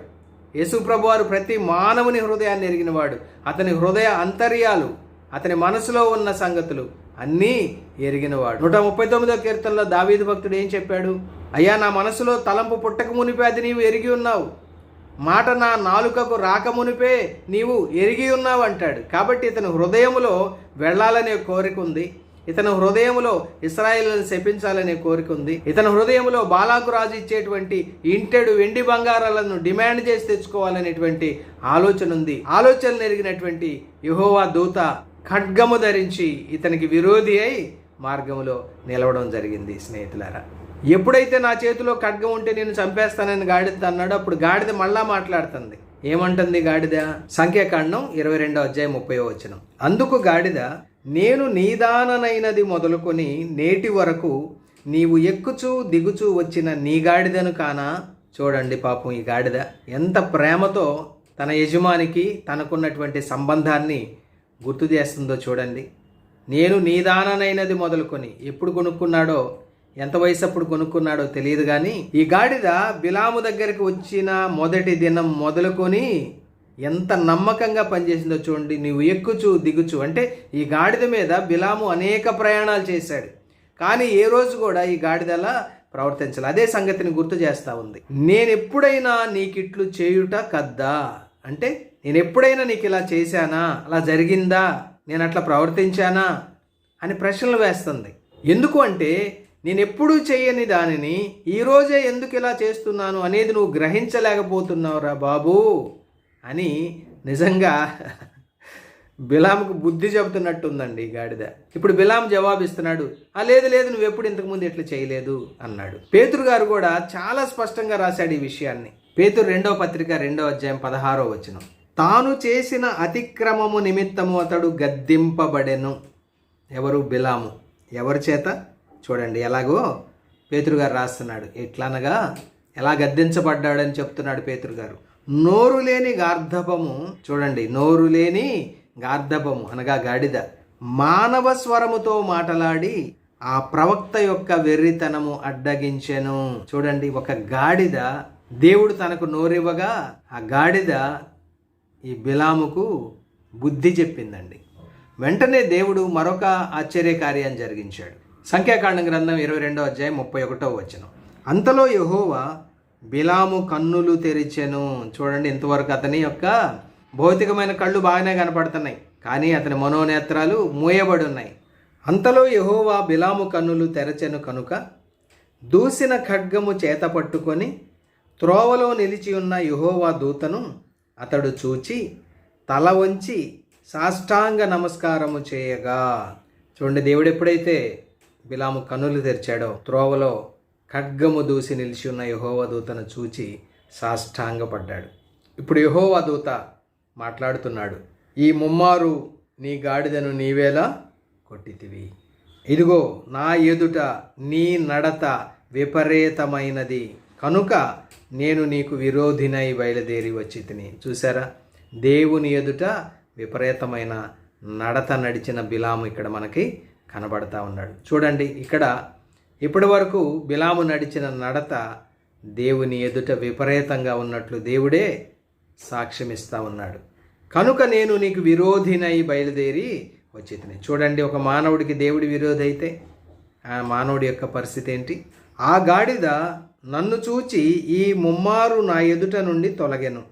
యేసు ప్రభువారు ప్రతి మానవుని హృదయాన్ని ఎరిగినవాడు. అతని హృదయ అంతర్యాలు, అతని మనసులో ఉన్న సంగతులు అన్నీ ఎరిగినవాడు. 139వ కీర్తనలో దావీదు భక్తుడు ఏం చెప్పాడు? అయ్యా, నా మనసులో తలంపు పుట్టక మునిపే అది నీవు ఎరిగి ఉన్నావు, మాట నా నాలుకకు రాక మునిపే నీవు ఎరిగి ఉన్నావు అంటాడు. కాబట్టి ఇతని హృదయములో వెళ్ళాలనే కోరిక ఉంది, ఇతని హృదయములో ఇశ్రాయేలును శపించాలనే కోరిక ఉంది, ఇతని హృదయములో బాలాకు రాజు ఇచ్చేటువంటి ఇంటెడు వెండి బంగారాలను డిమాండ్ చేసి తెచ్చుకోవాలనేటువంటి ఆలోచన ఉంది. ఆలోచనలు ఎరిగినటువంటి యెహోవా దూత ఖడ్గము ధరించి ఇతనికి విరోధి అయి మార్గములో నిలవడం జరిగింది. స్నేహితులారా, ఎప్పుడైతే నా చేతిలో ఖడ్గం ఉంటే నేను చంపేస్తానని గాడిద అన్నాడు, అప్పుడు గాడిద మళ్ళా మాట్లాడుతుంది. ఏమంటుంది గాడిద? సంఖ్యాకాండం 22:30. అందుకు గాడిద, నేను నీదాననైనది మొదలుకొని నేటి వరకు నీవు ఎక్కుచూ దిగుచూ వచ్చిన నీ గాడిదను కానా? చూడండి పాపం, ఈ గాడిద ఎంత ప్రేమతో తన యజమానికి తనకున్నటువంటి సంబంధాన్ని గుర్తు చేస్తుందో చూడండి. నేను నీదాననైనది మొదలుకొని, ఎప్పుడు కొనుక్కున్నాడో, ఎంత వయసు అప్పుడు కొనుక్కున్నాడో తెలియదు, కానీ ఈ గాడిద బిలాము దగ్గరికి వచ్చిన మొదటి దినం మొదలుకొని ఎంత నమ్మకంగా పనిచేసిందో చూడండి. నీవు ఎక్కుచు దిగుచు అంటే ఈ గాడిద మీద బిలాము అనేక ప్రయాణాలు చేశాడు, కానీ ఏ రోజు కూడా ఈ గాడిదలా ప్రవర్తించాలి. అదే సంగతిని గుర్తు చేస్తూ ఉంది. నేను ఎప్పుడైనా నీకిట్లు చేయుట కద్దా అంటే, నేను ఎప్పుడైనా నీకు ఇలా చేశానా, అలా జరిగిందా, నేను అట్లా ప్రవర్తించానా అని ప్రశ్నలు వేస్తుంది. ఎందుకు అంటే, నేను ఎప్పుడూ చేయని దానిని ఈరోజే ఎందుకు ఇలా చేస్తున్నాను అనేది నువ్వు గ్రహించలేకపోతున్నావురా బాబు అని నిజంగా బిలాముకు బుద్ధి చెబుతున్నట్టుందండి గాడిద. ఇప్పుడు బిలాం జవాబిస్తున్నాడు, లేదు లేదు, నువ్వు ఎప్పుడు ఇంతకుముందు ఎట్లా చేయలేదు అన్నాడు. పేతురు గారు కూడా చాలా స్పష్టంగా రాశాడు ఈ విషయాన్ని. పేతురు 2:16 తాను చేసిన అతిక్రమము నిమిత్తము అతడు గద్దింపబడెను. ఎవరు? బిలాము. ఎవరి చేత? చూడండి ఎలాగో పేతురు గారు రాస్తున్నాడు. ఎట్లనగా ఎలా గద్దించబడ్డాడని చెప్తున్నాడు పేతురు గారు. నోరు లేని గార్ధపము, చూడండి, నోరు లేని గార్ధపము అనగా గాడిద మానవ స్వరముతో మాటలాడి ఆ ప్రవక్త యొక్క వెర్రితనము అడ్డగించెను. చూడండి, ఒక గాడిద, దేవుడు తనకు నోరివ్వగా ఆ గాడిద ఈ బిలాముకు బుద్ధి చెప్పిందండి. వెంటనే దేవుడు మరొక ఆశ్చర్యకార్యం జరిగించాడు. సంఖ్యాకాండం గ్రంథం 22:31. అంతలో యెహోవా బిలాము కన్నులు తెరిచెను. చూడండి, ఇంతవరకు అతని యొక్క భౌతికమైన కళ్ళు బాగానే కనపడుతున్నాయి, కానీ అతని మనోనేత్రాలు మూయబడి ఉన్నాయి. అంతలో యెహోవా బిలాము కన్నులు తెరచెను కనుక దూసిన ఖడ్గము చేత పట్టుకొని త్రోవలో నిలిచి ఉన్న యెహోవా దూతను అతడు చూచి తల వంచి సాష్టాంగ నమస్కారము చేయగా. చూడండి, దేవుడు ఎప్పుడైతే బిలాము కన్నులు తెరిచాడో, త్రోవలో ఖడ్గము దూసి నిలిచి ఉన్న యెహోవా దూతను చూచి సాష్టాంగపడ్డాడు. ఇప్పుడు యెహోవా దూత మాట్లాడుతున్నాడు. ఈ ముమ్మారు నీ గాడిదను నీవేలా కొట్టితివి, ఇదిగో నా ఎదుట నీ నడత విపరీతమైనది కనుక నేను నీకు విరోధినై బయలుదేరి వచ్చి తిని. చూసారా, దేవుని ఎదుట విపరీతమైన నడత నడిచిన బిలాము ఇక్కడ మనకి కనబడతా ఉన్నాడు. చూడండి, ఇక్కడ ఇప్పటి వరకు బిలాము నడిచిన నడత దేవుని ఎదుట విపరీతంగా ఉన్నట్లు దేవుడే సాక్ష్యమిస్తూ ఉన్నాడు. కనుక నేను నీకు విరోధినై బయలుదేరి వచ్చి తిని. చూడండి, ఒక మానవుడికి దేవుడి విరోధి అయితే ఆ మానవుడి యొక్క పరిస్థితి ఏంటి? ఆ గాడిద నన్ను చూచి ఈ ముమ్మారు నా ఎదుట నుండి తొలగెను,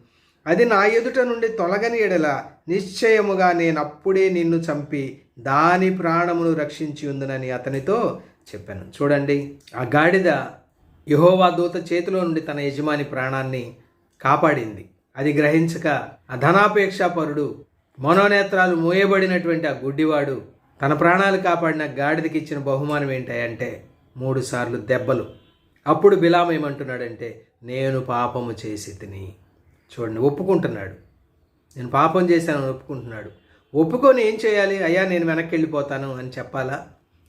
అది నా ఎదుట నుండి తొలగని ఎడల నిశ్చయముగా నేను అప్పుడే నిన్ను చంపి దాని ప్రాణమును రక్షించి ఉందునని అతనితో చెప్పాను. చూడండి, ఆ గాడిద యెహోవా దూత చేతిలో నుండి తన యజమాని ప్రాణాన్ని కాపాడింది. అది గ్రహించక ఆ ధనాపేక్షాపరుడు, మనోనేత్రాలు మూయబడినటువంటి ఆ గుడ్డివాడు తన ప్రాణాలు కాపాడిన గాడిదకి ఇచ్చిన బహుమానం ఏంటంటే 3 సార్లు దెబ్బలు. అప్పుడు బిలాము ఏమంటున్నాడంటే, నేను పాపము చేసి తిని. చూడండి, ఒప్పుకుంటున్నాడు, నేను పాపం చేశానని ఒప్పుకుంటున్నాడు. ఒప్పుకొని ఏం చేయాలి? అయ్యా నేను వెనక్కి వెళ్ళిపోతాను అని చెప్పాలా?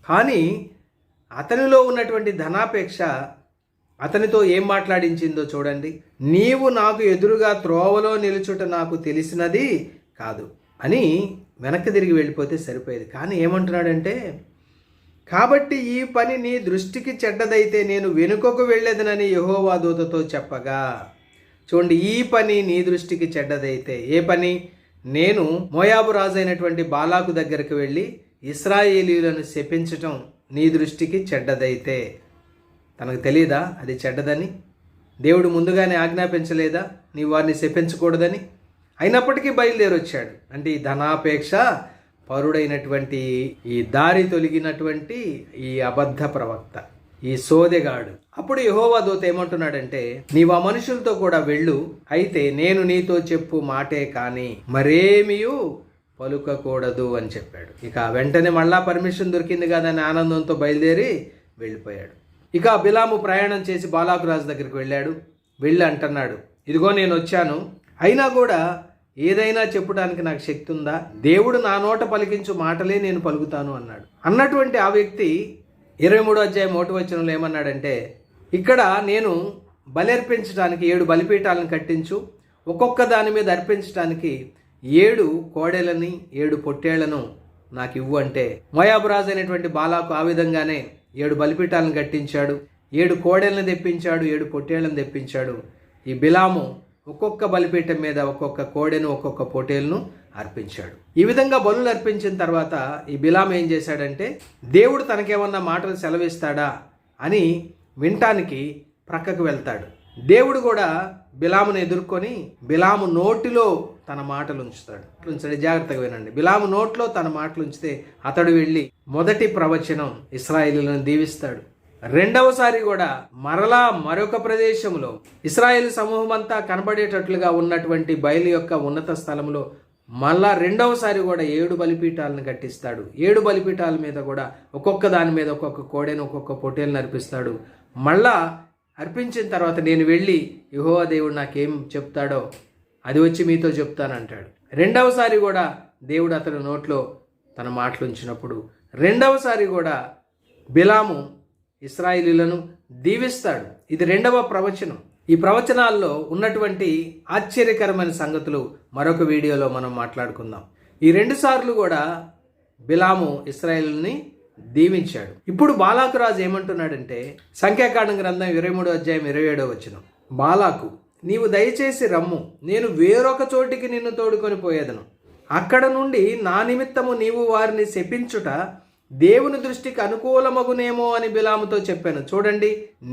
కానీ అతనిలో ఉన్నటువంటి ధనాపేక్ష అతనితో ఏం మాట్లాడించిందో చూడండి. నీవు నాకు ఎదురుగా త్రోవలో నిలుచుట నాకు తెలిసినది కాదు అని వెనక్కి తిరిగి వెళ్ళిపోతే సరిపోయేది. కానీ ఏమంటున్నాడంటే, కాబట్టి ఈ పని నీ దృష్టికి చెడ్డదైతే నేను వెనుకకు వెళ్ళేదనని యెహోవా దూతతో చెప్పగా. చూడండి, ఈ పని నీ దృష్టికి చెడ్డదైతే, ఏ పని? నేను మోయాబు రాజు అయినటువంటి బాలాకు దగ్గరికి వెళ్ళి ఇశ్రాయేలీయులను శపించటం నీ దృష్టికి చెడ్డదైతే. తనకు తెలియదా అది చెడ్డదని? దేవుడు ముందుగానే ఆజ్ఞాపించలేదా నీవు వారిని శపించకూడదని? అయినప్పటికీ బయలుదేరొచ్చాడు. అంటే ఈ ధనాపేక్ష పరుడైనటువంటి, ఈ దారి తొలగినటువంటి ఈ అబద్ధ ప్రవక్త, ఈ సోదెగాడు. అప్పుడు యెహోవా దూత ఏమంటున్నాడంటే, నీవు ఆ మనుషులతో కూడా వెళ్ళు, అయితే నేను నీతో చెప్పు మాటే కానీ మరేమియూ పలుకకూడదు అని చెప్పాడు. ఇక వెంటనే మళ్ళా పర్మిషన్ దొరికింది కదా అని ఆనందంతో బయలుదేరి వెళ్ళిపోయాడు. ఇక బిలాము ప్రయాణం చేసి బాలాకు రాజు దగ్గరికి వెళ్ళాడు. వెళ్ళి అంటున్నాడు, ఇదిగో నేను వచ్చాను, అయినా కూడా ఏదైనా చెప్పడానికి నాకు శక్తి ఉందా? దేవుడు నా నోట పలికించు మాటలే నేను పలుకుతాను అన్నాడు. అన్నటువంటి ఆ వ్యక్తి 23వ అధ్యాయం 1వ వచనంలో ఏమన్నాడంటే, ఇక్కడ నేను బలి అర్పించడానికి 7 బలిపీఠాలను కట్టించు, ఒక్కొక్క దాని మీద అర్పించడానికి 7 కోడెలని 7 పొట్టేళ్లను నాకు ఇవ్వు అంటే, మోయాబు రాజు అయినటువంటి బాలాకు ఆ విధంగానే 7 బలిపీఠాలను కట్టించాడు, 7 కోడెలను తెప్పించాడు, 7 పొట్టేళ్లను తెప్పించాడు. ఈ బిలాము ఒక్కొక్క బలిపీఠం మీద ఒక్కొక్క కోడెను ఒక్కొక్క పొట్టేలును అర్పించాడు. ఈ విధంగా బలులు అర్పించిన తర్వాత ఈ బిలాము ఏం చేశాడంటే, దేవుడు తనకేమన్నా మాటలు సెలవిస్తాడా అని వినటానికి ప్రక్కకు వెళ్తాడు. దేవుడు కూడా బిలామును ఎదుర్కొని బిలాము నోటిలో తన మాటలు ఉంచుతాడు. జాగ్రత్తగా వినండి. బిలాము నోట్లో తన మాటలు ఉంచితే అతడు వెళ్ళి మొదటి ప్రవచనం ఇశ్రాయేలులను దీవిస్తాడు. రెండవసారి కూడా మరలా మరొక ప్రదేశంలో ఇశ్రాయేలు సమూహం అంతా కనబడేటట్లుగా ఉన్నటువంటి బయలు యొక్క ఉన్నత స్థలంలో మళ్ళా రెండవసారి కూడా 7 బలిపీఠాలను కట్టిస్తాడు. 7 బలిపీఠాల మీద కూడా ఒక్కొక్క దాని మీద ఒక్కొక్క కోడెను ఒక్కొక్క పొట్టేలను అర్పిస్తాడు. మళ్ళా అర్పించిన తర్వాత నేను వెళ్ళి యెహోవా దేవుడు నాకేం చెప్తాడో అది వచ్చి మీతో చెప్తానంటాడు. రెండవసారి కూడా దేవుడు అతని నోట్లో తన మాటలు ఉంచినప్పుడు రెండవసారి కూడా బిలాము ఇశ్రాయేలీయులను దీవిస్తాడు. ఇది 2వ ప్రవచనం. ఈ ప్రవచనాల్లో ఉన్నటువంటి ఆశ్చర్యకరమైన సంగతులు మరొక వీడియోలో మనం మాట్లాడుకుందాం. ఈ 2 సార్లు కూడా బిలాము ఇశ్రాయేలుని దీవించాడు. ఇప్పుడు బాలాకు రాజు ఏమంటున్నాడంటే, సంఖ్యాకాండం గ్రంథం 23వ అధ్యాయం 27వ వచనం, బాలాకు నీవు దయచేసి రమ్ము, నేను వేరొక చోటికి నిన్ను తోడుకొని పోయేదను, అక్కడ నుండి నా నిమిత్తము నీవు వారిని శపించుట దేవుని దృష్టికి అనుకూలమగునేమో అని బిలాముతో చెప్పాను. చూడండి,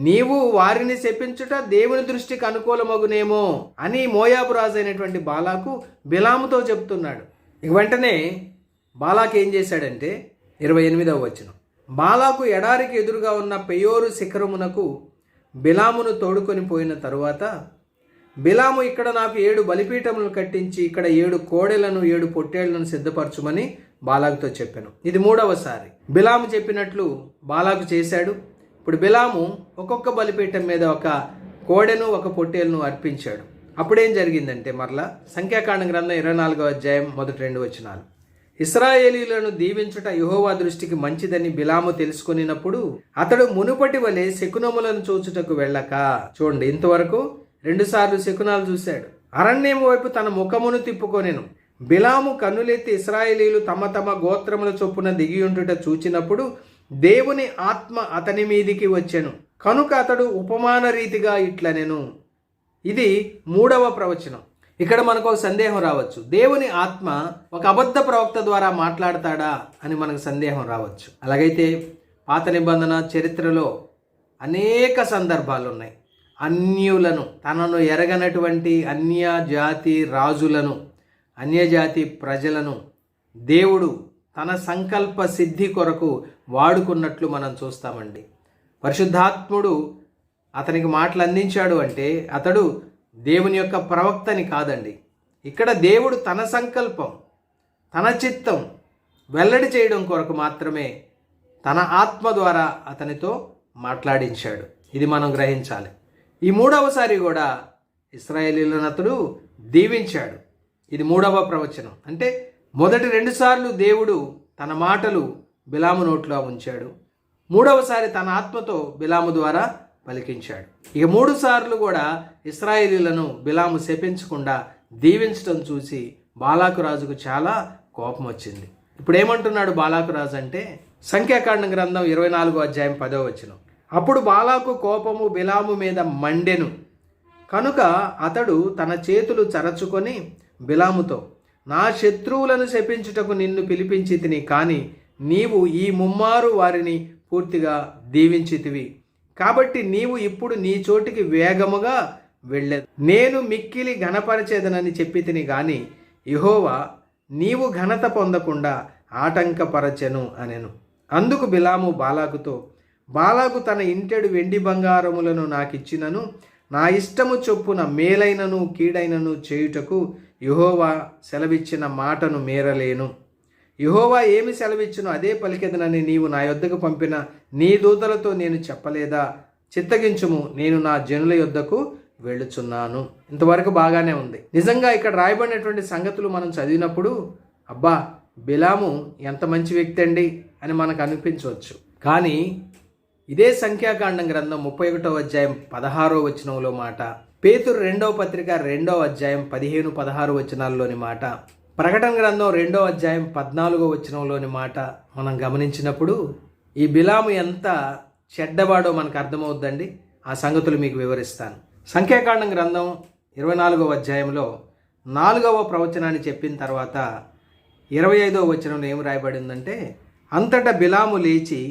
నీవు వారిని శపించుట దేవుని దృష్టికి అనుకూలమగునేమో అని మోయాబు రాజు అయినటువంటి బాలాకు బిలాముతో చెప్తున్నాడు. ఇక వెంటనే బాలాకు ఏం చేశాడంటే 28వ వచనం, బాలాకు ఎడారికి ఎదురుగా ఉన్న పెయోరు శిఖరమునకు బిలామును తోడుకొని పోయిన తరువాత బిలాము ఇక్కడ నాకు 7 బలిపీఠములను కట్టించి ఇక్కడ 7 కోడెలను 7 పొట్టేళ్లను సిద్ధపరచుమని బాలాకుతో చెప్పాను. ఇది 3వసారి బిలాము చెప్పినట్లు బాలాకు చేశాడు. ఇప్పుడు బిలాము ఒక్కొక్క బలిపీఠం మీద ఒక కోడెను ఒక పొట్టేలును అర్పించాడు. అప్పుడేం జరిగిందంటే, మరలా సంఖ్యాకాండం గ్రంథం 24వ అధ్యాయం మొదటి 2 వచనాలు, ఇశ్రాయేలీయులను దీవించుట యెహోవా దృష్టికి మంచిదని బిలాము తెలుసుకొనినప్పుడు అతడు మునుపటి వలె శకునములను చూచుటకు వెళ్ళక, చూడండి ఇంతవరకు 2 సార్లు శకునాలు చూశాడు, అరణ్యం వైపు తన ముఖమును తిప్పుకొనెను. బిలాము కన్నులెత్తి ఇశ్రాయేలీయులు తమ తమ గోత్రముల చొప్పున దిగియుండుట చూచినప్పుడు దేవుని ఆత్మ అతని మీదికి వచ్చెను, కనుక అతడు ఉపమాన రీతిగా ఇట్లనెను. ఇది 3వ ప్రవచనం. ఇక్కడ మనకు ఒక సందేహం రావచ్చు, దేవుని ఆత్మ ఒక అబద్ధ ప్రవక్త ద్వారా మాట్లాడతాడా అని మనకు సందేహం రావచ్చు. అలాగైతే పాత నిబంధన చరిత్రలో అనేక సందర్భాలు ఉన్నాయి. అన్యులను, తనను ఎరగనటువంటి అన్య జాతి రాజులను, అన్యజాతి ప్రజలను దేవుడు తన సంకల్ప సిద్ధి కొరకు వాడుకున్నట్లు మనం చూస్తామండి. పరిశుద్ధాత్ముడు అతనికి మాటలు అందించాడు అంటే అతడు దేవుని యొక్క ప్రవక్తని కాదండి. ఇక్కడ దేవుడు తన సంకల్పం, తన చిత్తం వెల్లడి చేయడం కొరకు మాత్రమే తన ఆత్మ ద్వారా అతనితో మాట్లాడించాడు. ఇది మనం గ్రహించాలి. ఈ 3వసారి కూడా ఇశ్రాయేలీయులను అతడు దీవించాడు. ఇది 3వ ప్రవచనం. అంటే మొదటి 2 సార్లు దేవుడు తన మాటలు బిలాము నోట్లో ఉంచాడు, 3వసారి తన ఆత్మతో బిలాము ద్వారా పలికించాడు. ఇక 3 సార్లు కూడా ఇశ్రాయేలీయులను బిలాము శపించకుండా దీవించడం చూసి బాలాకు రాజుకు చాలా కోపం వచ్చింది. ఇప్పుడు ఏమంటున్నాడు బాలాకు రాజు అంటే, సంఖ్యాకాండం గ్రంథం 24వ అధ్యాయం 10వ వచనం, అప్పుడు బాలాకు కోపము బిలాము మీద మండెను, కనుక అతడు తన చేతులు చరచుకొని బిలాముతో, నా శత్రువులను శపించుటకు నిన్ను పిలిపించితిని, కానీ నీవు ఈ ముమ్మారు వారిని పూర్తిగా దీవించితివి. కాబట్టి నీవు ఇప్పుడు నీ చోటికి వేగముగా వెళ్ళేది. నేను మిక్కిలి ఘనపరచేదనని చెప్పితిని గాని యెహోవా నీవు ఘనత పొందకుండా ఆటంకపరచెను అనెను. అందుకు బిలాము బాలాకుతో, బాలాకు తన ఇంటెడు వెండి బంగారములను నాకిచ్చినను నా ఇష్టము చొప్పున మేలైనను కీడైనను చేయుటకు యెహోవా సెలవిచ్చిన మాటను మీరలేను. యెహోవా ఏమి సెలవిచ్చును అదే పలికెదనని నీవు నా యొద్దకు పంపిన నీ దూతలతో నేను చెప్పలేదా? చిత్తగించుము, నేను నా జనుల యొద్దకు వెళ్ళుచున్నాను. ఇంతవరకు బాగానే ఉంది. నిజంగా ఇక్కడ రాయబడినటువంటి సంగతులు మనం చదివినప్పుడు అబ్బా బిలాము ఎంత మంచి వ్యక్తి అండి అని మనకు అనిపించవచ్చు. కానీ ఇదే సంఖ్యాకాండం గ్రంథం 31వ అధ్యాయం 16వ వచనంలో మాట, పేతురు 2వ పత్రిక 2వ అధ్యాయం 15-16 వచనాల్లోని మాట, ప్రకటన గ్రంథం 2వ అధ్యాయం 14వ వచనంలోని మాట మనం గమనించినప్పుడు ఈ బిలాము ఎంత చెడ్డవాడో మనకు అర్థమవుద్దండి. ఆ సంగతులు మీకు వివరిస్తాను. సంఖ్యాకాండం గ్రంథం 24వ అధ్యాయంలో 4వ ప్రవచనాన్ని చెప్పిన తర్వాత 25వ వచనంలో ఏం రాయబడిందంటే, అంతటా బిలాము లేచి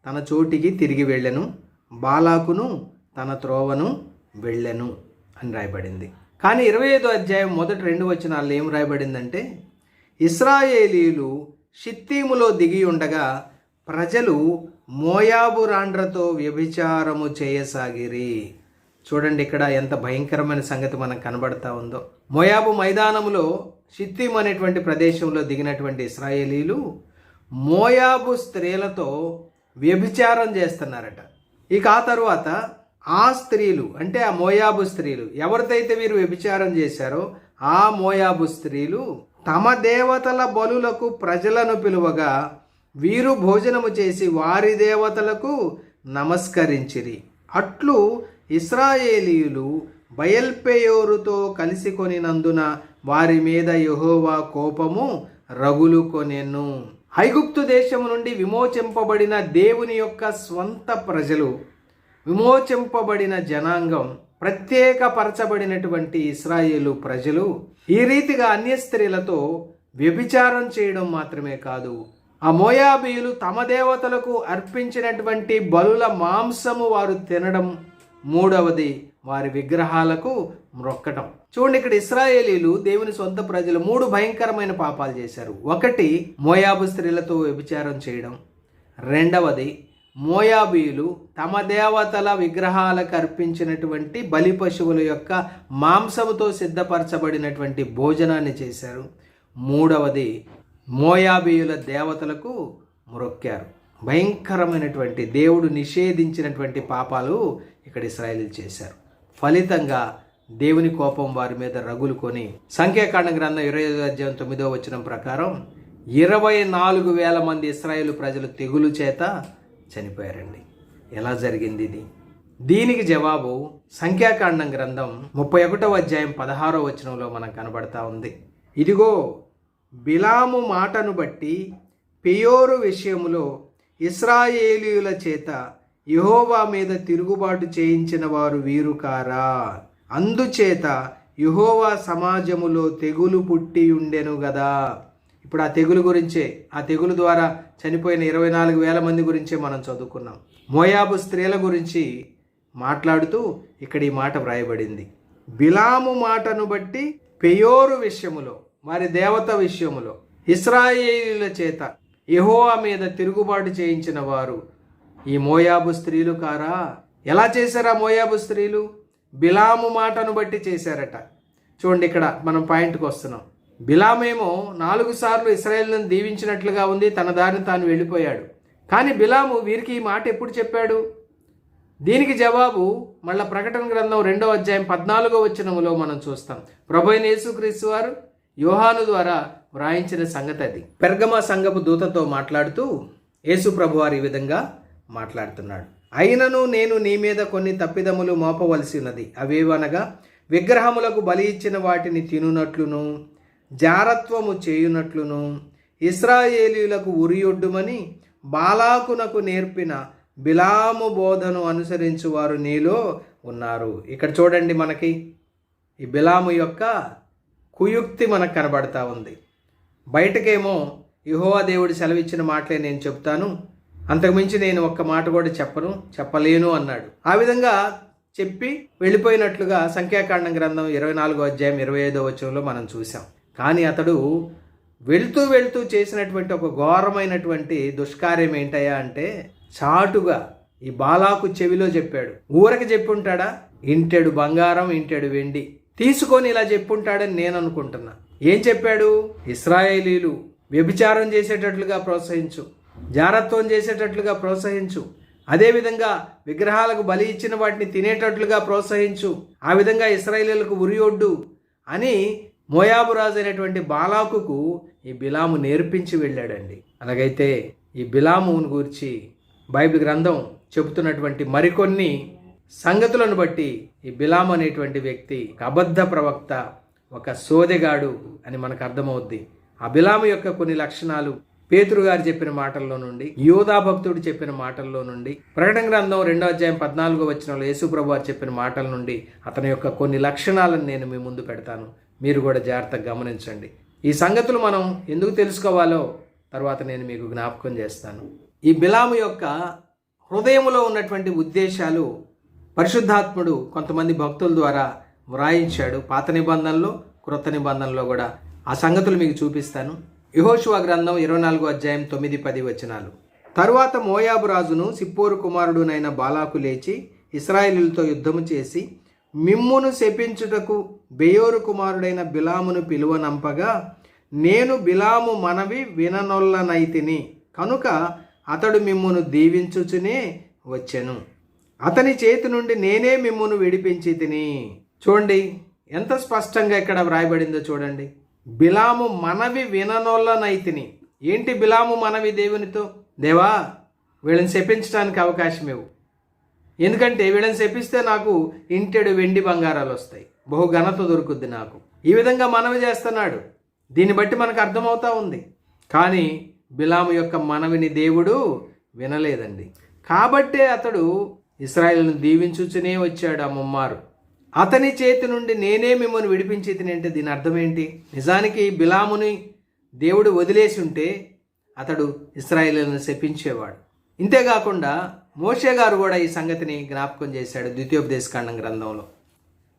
తన చోటికి తిరిగి వెళ్ళెను, బాలాకును తన త్రోవను వెళ్ళెను అని రాయబడింది. కానీ 25వ అధ్యాయం మొదటి 2 వచనాల్లో ఏం రాయబడిందంటే, ఇశ్రాయేలీయులు షిత్తీములో దిగి ఉండగా ప్రజలు మోయాబు రాండ్రతో వ్యభిచారము చేయసాగిరి. చూడండి ఇక్కడ ఎంత భయంకరమైన సంగతి మనకు కనబడతా ఉందో. మోయాబు మైదానములో షిత్తీము అనేటువంటి ప్రదేశంలో దిగినటువంటి ఇశ్రాయేలీలు మోయాబు స్త్రీలతో వ్యభిచారం చేస్తున్నారట. ఇక ఆ తరువాత ఆ స్త్రీలు అంటే ఆ మోయాబు స్త్రీలు ఎవరితైతే వీరు వ్యభిచారం చేశారో ఆ మోయాబు స్త్రీలు తమ దేవతల బలులకు ప్రజలను పిలువగా వీరు భోజనము చేసి వారి దేవతలకు నమస్కరించిరి. అట్లు ఇశ్రాయేలీయులు బయల్పెయోరుతో కలిసి కొనినందున వారి మీద యెహోవా కోపము రగులుకొనెను. ఐగుప్తు దేశము నుండి విమోచింపబడిన దేవుని యొక్క స్వంత ప్రజలు, విమోచింపబడిన జనాంగం, ప్రత్యేకపరచబడినటువంటి ఇశ్రాయేలు ప్రజలు ఈ రీతిగా అన్య స్త్రీలతో వ్యభిచారం చేయడం మాత్రమే కాదు, ఆ మోయాబీయులు తమ దేవతలకు అర్పించినటువంటి బలుల మాంసము వారు తినడం, మూడవది వారి విగ్రహాలకు మ్రొక్కటం. చూడండి, ఇక్కడ ఇశ్రాయేలీలు దేవుని సొంత ప్రజలు 3 భయంకరమైన పాపాలు చేశారు. ఒకటి మోయాబు స్త్రీలతో వ్యభిచారం చేయడం, రెండవది మోయాబీయులు తమ దేవతల విగ్రహాలకు అర్పించినటువంటి బలి పశువుల యొక్క మాంసముతో సిద్ధపరచబడినటువంటి భోజనాన్ని చేశారు, మూడవది మోయాబీయుల దేవతలకు మ్రొక్కారు. భయంకరమైనటువంటి దేవుడు నిషేధించినటువంటి పాపాలు ఇక్కడ ఇశ్రాయేలీలు చేశారు. ఫలితంగా దేవుని కోపం వారి మీద రగులుకొని సంఖ్యాకాండ గ్రంథం 25వ అధ్యాయం 9వ వచనం ప్రకారం 24,000 మంది ఇశ్రాయేలు ప్రజలు తెగులు చేత చనిపోయారండి. ఎలా జరిగింది ఇది? దీనికి జవాబు సంఖ్యాకాండం గ్రంథం 31వ అధ్యాయం 16వ వచనంలో మనకు కనబడతా ఉంది. ఇదిగో బిలాము మాటను బట్టి పెయోరు విషయములో ఇశ్రాయేలీయుల చేత యెహోవా మీద తిరుగుబాటు చేయించిన వారు వీరు కారా? అందుచేత యెహోవా సమాజములో తెగులు పుట్టి ఉండెను గదా. ఇప్పుడు ఆ తెగులు గురించే, ఆ తెగులు ద్వారా చనిపోయిన 24,000 మంది గురించే మనం చదువుకున్నాం. మోయాబు స్త్రీల గురించి మాట్లాడుతూ ఇక్కడ ఈ మాట వ్రాయబడింది. బిలాము మాటను బట్టి పెయోరు విషయములో, వారి దేవత విషయములో ఇశ్రాయేలీయుల చేత యెహోవా మీద తిరుగుబాటు చేయించిన వారు ఈ మోయాబు స్త్రీలు కారా? ఎలా చేశారా మోయాబు స్త్రీలు? బిలాము మాటను బట్టి చేశారట. చూడండి, ఇక్కడ మనం పాయింట్కి వస్తున్నాం. బిలామేమో 4 సార్లు ఇశ్రాయేలును దీవించినట్లుగా ఉంది, తన దారిని తాను వెళ్ళిపోయాడు. కానీ బిలాము వీరికి ఈ మాట ఎప్పుడు చెప్పాడు? దీనికి జవాబు మళ్ళా ప్రకటన గ్రంథం 2వ అధ్యాయం 14వ వచనములో మనం చూస్తాం. ప్రభువైన యేసుక్రీస్తు వారు యోహాను ద్వారా వ్రాయించిన సంగతి అది. పెర్గమా సంఘపు దూతతో మాట్లాడుతూ యేసు ప్రభువారు ఈ విధంగా మాట్లాడుతున్నాడు. అయినను నేను నీ మీద కొన్ని తప్పిదములు మోపవలసి ఉన్నది. అవేవనగా విగ్రహములకు బలి ఇచ్చిన వాటిని తినునట్లును, జారత్వము చేయునట్లును, ఇశ్రాయేలీయులకు ఉరియొడ్డుమని బాలాకునకు నేర్పిన బిలాము బోధను అనుసరించు వారు నీలో ఉన్నారు. ఇక్కడ చూడండి, మనకి ఈ బిలాము యొక్క కుయుక్తి మనకు కనబడతా ఉంది. బయటకేమో యెహోవా దేవుడు సెలవిచ్చిన మాటలే నేను చెప్తాను, అంతకుమించి నేను ఒక్క మాట కూడా చెప్పలేను అన్నాడు. ఆ విధంగా చెప్పి వెళ్ళిపోయినట్లుగా సంఖ్యాకాండం గ్రంథం 24వ అధ్యాయం 25వ వచనంలో మనం చూసాం. కానీ అతడు వెళ్తూ చేసినటువంటి ఒక ఘోరమైనటువంటి దుష్కార్యం ఏంటయ్యా అంటే, చాటుగా ఈ బాలాకు చెవిలో చెప్పాడు. ఊరకి చెప్పుంటాడా? ఇంటెడు బంగారం, ఇంటెడు వెండి తీసుకొని ఇలా చెప్పుంటాడని నేను అనుకుంటున్నా. ఏం చెప్పాడు? ఇశ్రాయేలీలు వ్యభిచారం చేసేటట్లుగా ప్రోత్సహించు, జారత్వం చేసేటట్లుగా ప్రోత్సహించు, అదేవిధంగా విగ్రహాలకు బలి ఇచ్చిన వాటిని తినేటట్లుగా ప్రోత్సహించు, ఆ విధంగా ఇశ్రాయేలీలకు ఉరియొడ్డు అని మోయాబు రాజు అయినటువంటి బాలాకుకు ఈ బిలాము నేర్పించి వెళ్ళాడండి. అలాగైతే ఈ బిలామును గురించి బైబిల్ గ్రంథం చెబుతున్నటువంటి మరికొన్ని సంగతులను బట్టి ఈ బిలాము అనేటువంటి వ్యక్తి ఒక అబద్ధ ప్రవక్త, ఒక సోదెగాడు అని మనకు అర్థమవుద్ది. ఆ బిలాము యొక్క కొన్ని లక్షణాలు పేతురు గారు చెప్పిన మాటల్లో నుండి, యోధా భక్తుడు చెప్పిన మాటల్లో నుండి, ప్రకటన గ్రంథం 2వ అధ్యాయం 14వ వచనంలో యేసు ప్రభువు వారు చెప్పిన మాటల నుండి అతని యొక్క కొన్ని లక్షణాలను నేను మీ ముందు పెడతాను. మీరు కూడా జాగ్రత్తగా గమనించండి. ఈ సంగతులు మనం ఎందుకు తెలుసుకోవాలో తర్వాత నేను మీకు జ్ఞాపకం చేస్తాను. ఈ బిలాము యొక్క హృదయంలో ఉన్నటువంటి ఉద్దేశాలు పరిశుద్ధాత్ముడు కొంతమంది భక్తుల ద్వారా వ్రాయించాడు. పాత నిబంధనలో, క్రొత్త నిబంధనలో కూడా ఆ సంగతులు మీకు చూపిస్తాను. యెహోషువ గ్రంథం 24వ అధ్యాయం 9-10 వచనాలు. తరువాత మోయాబు రాజును సిప్పోరు కుమారుడునైన బాలాకు లేచి ఇశ్రాయేలీయులతో యుద్ధము చేసి మిమ్మును శపించుటకు బెయోరు కుమారుడైన బిలామును పిలువనంపగా, నేను బిలాము మనవి విననొల్లనైతిని కనుక అతడు మిమ్మును దీవించుచునే వచ్చెను, అతని చేతి నుండి నేనే మిమ్మును విడిపించి తిని. చూడండి ఎంత స్పష్టంగా ఇక్కడ వ్రాయబడిందో చూడండి. బిలాము మనవి విననొల్లనైతిని. ఏంటి బిలాము మనవి దేవునితో? దేవా, వీళ్ళని శపించడానికి అవకాశం ఇవ్వు, ఎందుకంటే వీళ్ళని శపిస్తే నాకు ఇంటెడు వెండి బంగారాలు వస్తాయి, బహు ఘనత దొరుకుద్ది నాకు. ఈ విధంగా మనవి చేస్తున్నాడు. దీన్ని బట్టి మనకు అర్థమవుతా ఉంది. కానీ బిలాము యొక్క మనవిని దేవుడు వినలేదండి. కాబట్టే అతడు ఇశ్రాయేలును దీవించుచునే వచ్చాడు ఆ ముమ్మారు. అతని చేతి నుండి నేనే మిమ్మల్ని విడిపించి తినంటే దీని అర్థం ఏంటి? నిజానికి బిలాముని దేవుడు వదిలేసి ఉంటే అతడు ఇశ్రాయేలును శపించేవాడు. ఇంతేకాకుండా మోషే గారు కూడా ఈ సంగతిని జ్ఞాపకం చేశాడు ద్వితీయోపదేశకాండం గ్రంథంలో.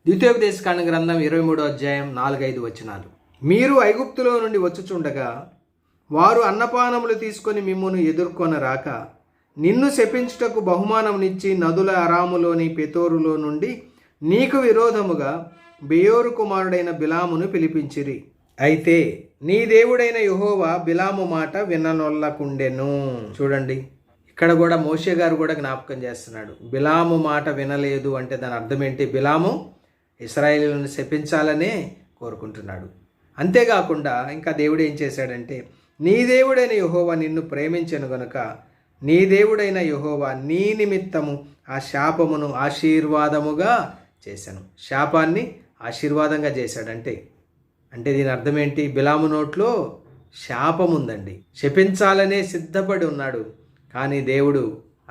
ద్వితీయోపదేశకాండం గ్రంథం 23వ అధ్యాయం 4-5 వచనాలు. మీరు ఐగుప్తులో నుండి వచ్చుచుండగా వారు అన్నపానములు తీసుకొని మిమ్మును ఎదుర్కొన రాక నిన్ను శపించుటకు బహుమానమునిచ్చి నదుల అరాములోని పెతోరులో నుండి నీకు విరోధముగా బెయోరు కుమారుడైన బిలామును పిలిపించిరి. అయితే నీ దేవుడైన యెహోవా బిలాము మాట విననొల్లకుండెను. చూడండి, ఇక్కడ కూడా మోషే గారు కూడా జ్ఞాపకం చేస్తున్నాడు. బిలాము మాట వినలేదు అంటే దాని అర్థం ఏంటి? బిలాము ఇశ్రాయేలును శపించాలనే కోరుకుంటున్నాడు. అంతేకాకుండా ఇంకా దేవుడు ఏం చేశాడంటే, నీ దేవుడైన యెహోవా నిన్ను ప్రేమించెను గనుక నీ దేవుడైన యెహోవా నీ నిమిత్తము ఆ శాపమును ఆశీర్వాదముగా చేశాను. శాపాన్ని ఆశీర్వాదంగా చేశాడంటే దీని అర్థం ఏంటి? బిలాము నోట్లో శాపం ఉందండి. శపించాలనే సిద్ధపడి ఉన్నాడు, కానీ దేవుడు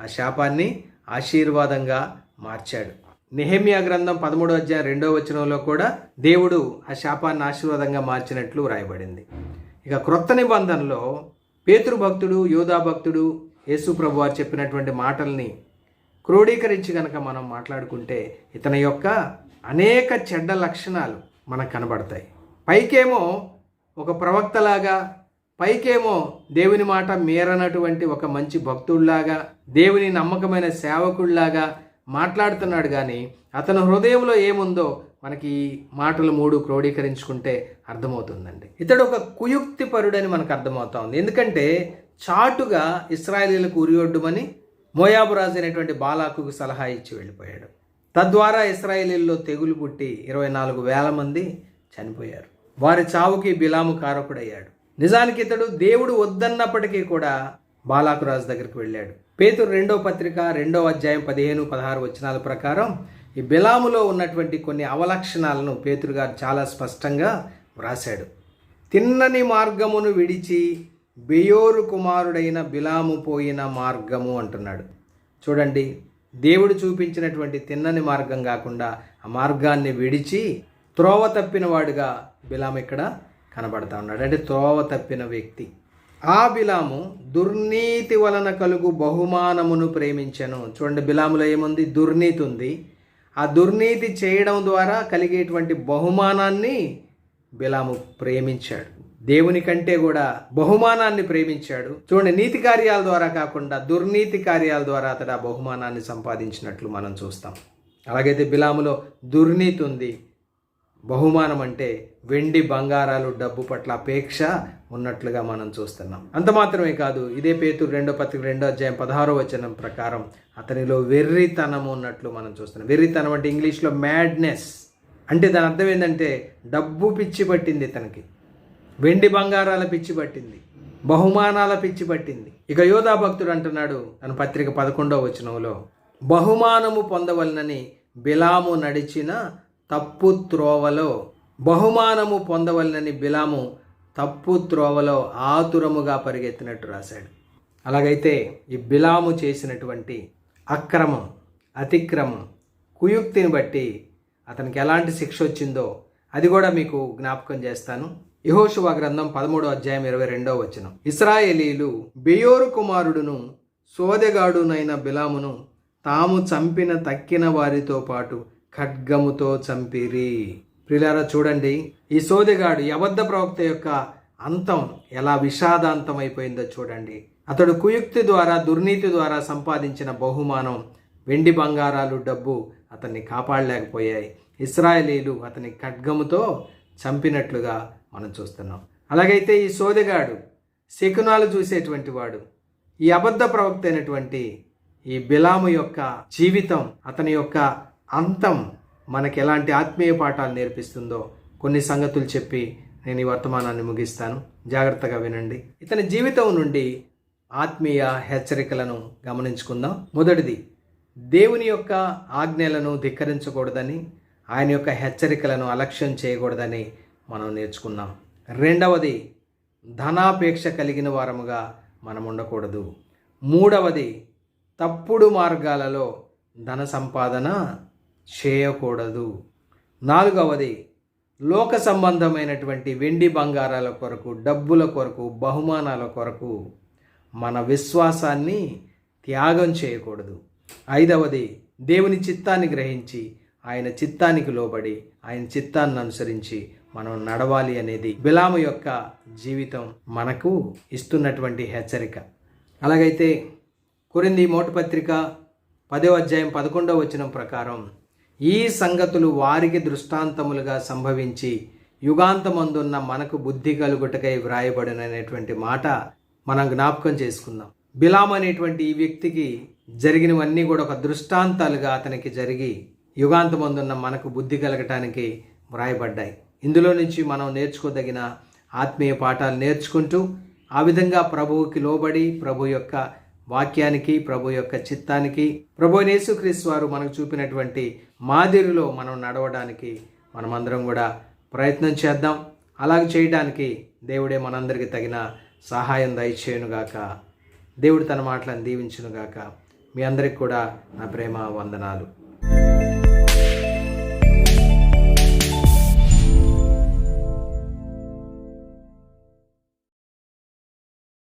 ఆ శాపాన్ని ఆశీర్వాదంగా మార్చాడు. నెహెమ్యా గ్రంథం 13వ అధ్యాయం 2వ వచనంలో కూడా దేవుడు ఆ శాపాన్ని ఆశీర్వాదంగా మార్చినట్లు రాయబడింది. ఇక క్రొత్త నిబంధనలో పేతురు భక్తుడు, యోధా భక్తుడు, యేసు ప్రభు వారు చెప్పినటువంటి మాటల్ని క్రోడీకరించి కనుక మనం మాట్లాడుకుంటే ఇతని యొక్క అనేక చెడ్డ లక్షణాలు మనకు కనబడతాయి. పైకేమో ఒక ప్రవక్తలాగా, పైకేమో దేవుని మాట మీరనటువంటి ఒక మంచి భక్తుడిలాగా, దేవుని నమ్మకమైన సేవకుడిలాగా మాట్లాడుతున్నాడు. కానీ అతని హృదయంలో ఏముందో మనకి ఈ మాటలు 3 క్రోడీకరించుకుంటే అర్థమవుతుందండి. ఇతడు ఒక కుయుక్తి పరుడని మనకు అర్థమవుతా ఉంది. ఎందుకంటే చాటుగా ఇశ్రాయేలీలకు ఉరియొడ్డుమని మోయాబు రాజు అయినటువంటి బాలాకుకు సలహా ఇచ్చి వెళ్ళిపోయాడు. తద్వారా ఇశ్రాయేలీల్లో తెగులు పుట్టి 24,000 మంది చనిపోయారు. వారి చావుకి బిలాము కారకుడయ్యాడు. నిజానికి ఇతడు దేవుడు వద్దన్నప్పటికీ కూడా బాలాకు రాజు దగ్గరికి వెళ్ళాడు. పేతురు 2వ పత్రిక 2వ అధ్యాయం 15-16 వచనాల ప్రకారం ఈ బిలాములో ఉన్నటువంటి కొన్ని అవలక్షణాలను పేతురు గారు చాలా స్పష్టంగా వ్రాశాడు. తిన్నని మార్గమును విడిచి బెయోరు కుమారుడైన బిలాము పోయిన మార్గము అంటున్నాడు. చూడండి, దేవుడు చూపించినటువంటి తిన్నని మార్గం కాకుండా ఆ మార్గాన్ని విడిచి త్రోవ తప్పిన వాడుగా బిలాము ఇక్కడ కనబడతా ఉన్నాడు. అంటే త్రోవ తప్పిన వ్యక్తి. ఆ బిలాము దుర్నీతి వలన కలుగు బహుమానమును ప్రేమించెను. చూడండి, బిలాములో ఏముంది? దుర్నీతి ఉంది. ఆ దుర్నీతి చేయడం ద్వారా కలిగేటువంటి బహుమానాన్ని బిలాము ప్రేమించాడు. దేవుని కంటే కూడా బహుమానాన్ని ప్రేమించాడు. చూడండి, నీతి కార్యాల ద్వారా కాకుండా దుర్నీతి కార్యాల ద్వారా అతడు ఆ బహుమానాన్ని సంపాదించినట్లు మనం చూస్తాం. అలాగైతే బిలాములో దుర్నీతి ఉంది. బహుమానం అంటే వెండి బంగారాలు డబ్బు పట్ల అపేక్ష ఉన్నట్లుగా మనం చూస్తున్నాం. అంత మాత్రమే కాదు, ఇదే పేతురు 2వ పత్రిక 2వ అధ్యాయం 16వ వచనం ప్రకారం అతనిలో వెర్రితనం ఉన్నట్లు మనం చూస్తున్నాం. వెర్రితనం అంటే ఇంగ్లీష్లో మ్యాడ్నెస్. అంటే దాని అర్థం ఏంటంటే డబ్బు పిచ్చి పట్టింది ఇతనికి, వెండి బంగారాల పిచ్చి పట్టింది, బహుమానాల పిచ్చి పట్టింది. ఇక యోధా భక్తుడు అంటున్నాడు తన పత్రిక 11వ వచనంలో, బహుమానము పొందవలనని బిలాము నడిచిన తప్పు త్రోవలో, బహుమానము పొందవలనని బిలాము తప్పు త్రోవలో ఆతురముగా పరిగెత్తినట్టు రాశాడు. అలాగైతే ఈ బిలాము చేసినటువంటి అక్రమం, అతిక్రమం, కుయుక్తిని బట్టి అతనికి ఎలాంటి శిక్ష వచ్చిందో అది కూడా మీకు జ్ఞాపకం చేస్తాను. యెహోషువ గ్రంథం 13వ అధ్యాయం 22వ వచనం, ఇశ్రాయేలీలు బెయోరు కుమారుడును సోదెగాడునైన బిలామును తాము చంపిన తక్కిన వారితో పాటు ఖడ్గముతో చంపిరి. ప్రియులారా, చూడండి, ఈ సోదెగాడు, ఈ అబద్ధ ప్రవక్త యొక్క అంతం ఎలా విషాదాంతం అయిపోయిందో చూడండి. అతడు కుయుక్తి ద్వారా, దుర్నీతి ద్వారా సంపాదించిన బహుమానం, వెండి బంగారాలు, డబ్బు అతన్ని కాపాడలేకపోయాయి. ఇశ్రాయేలీలు అతని ఖడ్గముతో చంపినట్లుగా మనం చూస్తున్నాం. అలాగైతే ఈ సోదెగాడు శకునాలు చూసేటువంటి వాడు, ఈ అబద్ధ ప్రవక్త అయినటువంటి ఈ బిలాము యొక్క జీవితం, అతని యొక్క అంతం మనకి ఎలాంటి ఆత్మీయ పాఠాలు నేర్పిస్తుందో కొన్ని సంగతులు చెప్పి నేను ఈ వర్తమానాన్ని ముగిస్తాను. జాగ్రత్తగా వినండి. ఇతని జీవితం నుండి ఆత్మీయ హెచ్చరికలను గమనించుకుందాం. మొదటిది, దేవుని యొక్క ఆజ్ఞలను ధిక్కరించకూడదని, ఆయన యొక్క హెచ్చరికలను అలక్ష్యం చేయకూడదని మనం నేర్చుకున్నాం. రెండవది, ధనాపేక్ష కలిగిన వారముగా మనం ఉండకూడదు. మూడవది, తప్పుడు మార్గాలలో ధన సంపాదన చేయకూడదు. నాలుగవది, లోక సంబంధమైనటువంటి వెండి బంగారాల కొరకు, డబ్బుల కొరకు, బహుమానాల కొరకు మన విశ్వాసాన్ని త్యాగం చేయకూడదు. ఐదవది, దేవుని చిత్తాన్ని గ్రహించి ఆయన చిత్తానికి లోబడి ఆయన చిత్తాన్ని అనుసరించి మనం నడవాలి అనేది బిలాము యొక్క జీవితం మనకు ఇస్తున్నటువంటి హెచ్చరిక. అలాగైతే కొరింథీ మొదటి పత్రిక 10వ అధ్యాయం 11వ వచనం ప్రకారం, ఈ సంగతులు వారికి దృష్టాంతములుగా సంభవించి యుగాంతమందున్న మనకు బుద్ధి కలుగుటకై వ్రాయబడినటువంటి మాట మనం జ్ఞాపకం చేసుకుందాం. బిలాము అనేటువంటి ఈ వ్యక్తికి జరిగినవన్నీ కూడా ఒక దృష్టాంతాలుగా అతనికి జరిగి యుగాంతమందున్న మనకు బుద్ధి కలగటానికి వ్రాయబడ్డాయి. ఇందులో నుంచి మనం నేర్చుకోదగిన ఆత్మీయ పాఠాలు నేర్చుకుంటూ ఆ విధంగా ప్రభువుకి లోబడి ప్రభు యొక్క వాక్యానికి, ప్రభు యొక్క చిత్తానికి, ప్రభు యేసుక్రీస్తు వారు మనకు చూపినటువంటి మాదిరిలో మనం నడవడానికి మనమందరం కూడా ప్రయత్నం చేద్దాం. అలాగ చేయడానికి దేవుడే మనందరికీ తగిన సహాయం దయచేయునుగాక. దేవుడు తన మాటలను దీవించునుగాక. మీ అందరికి కూడా నా ప్రేమ వందనాలు.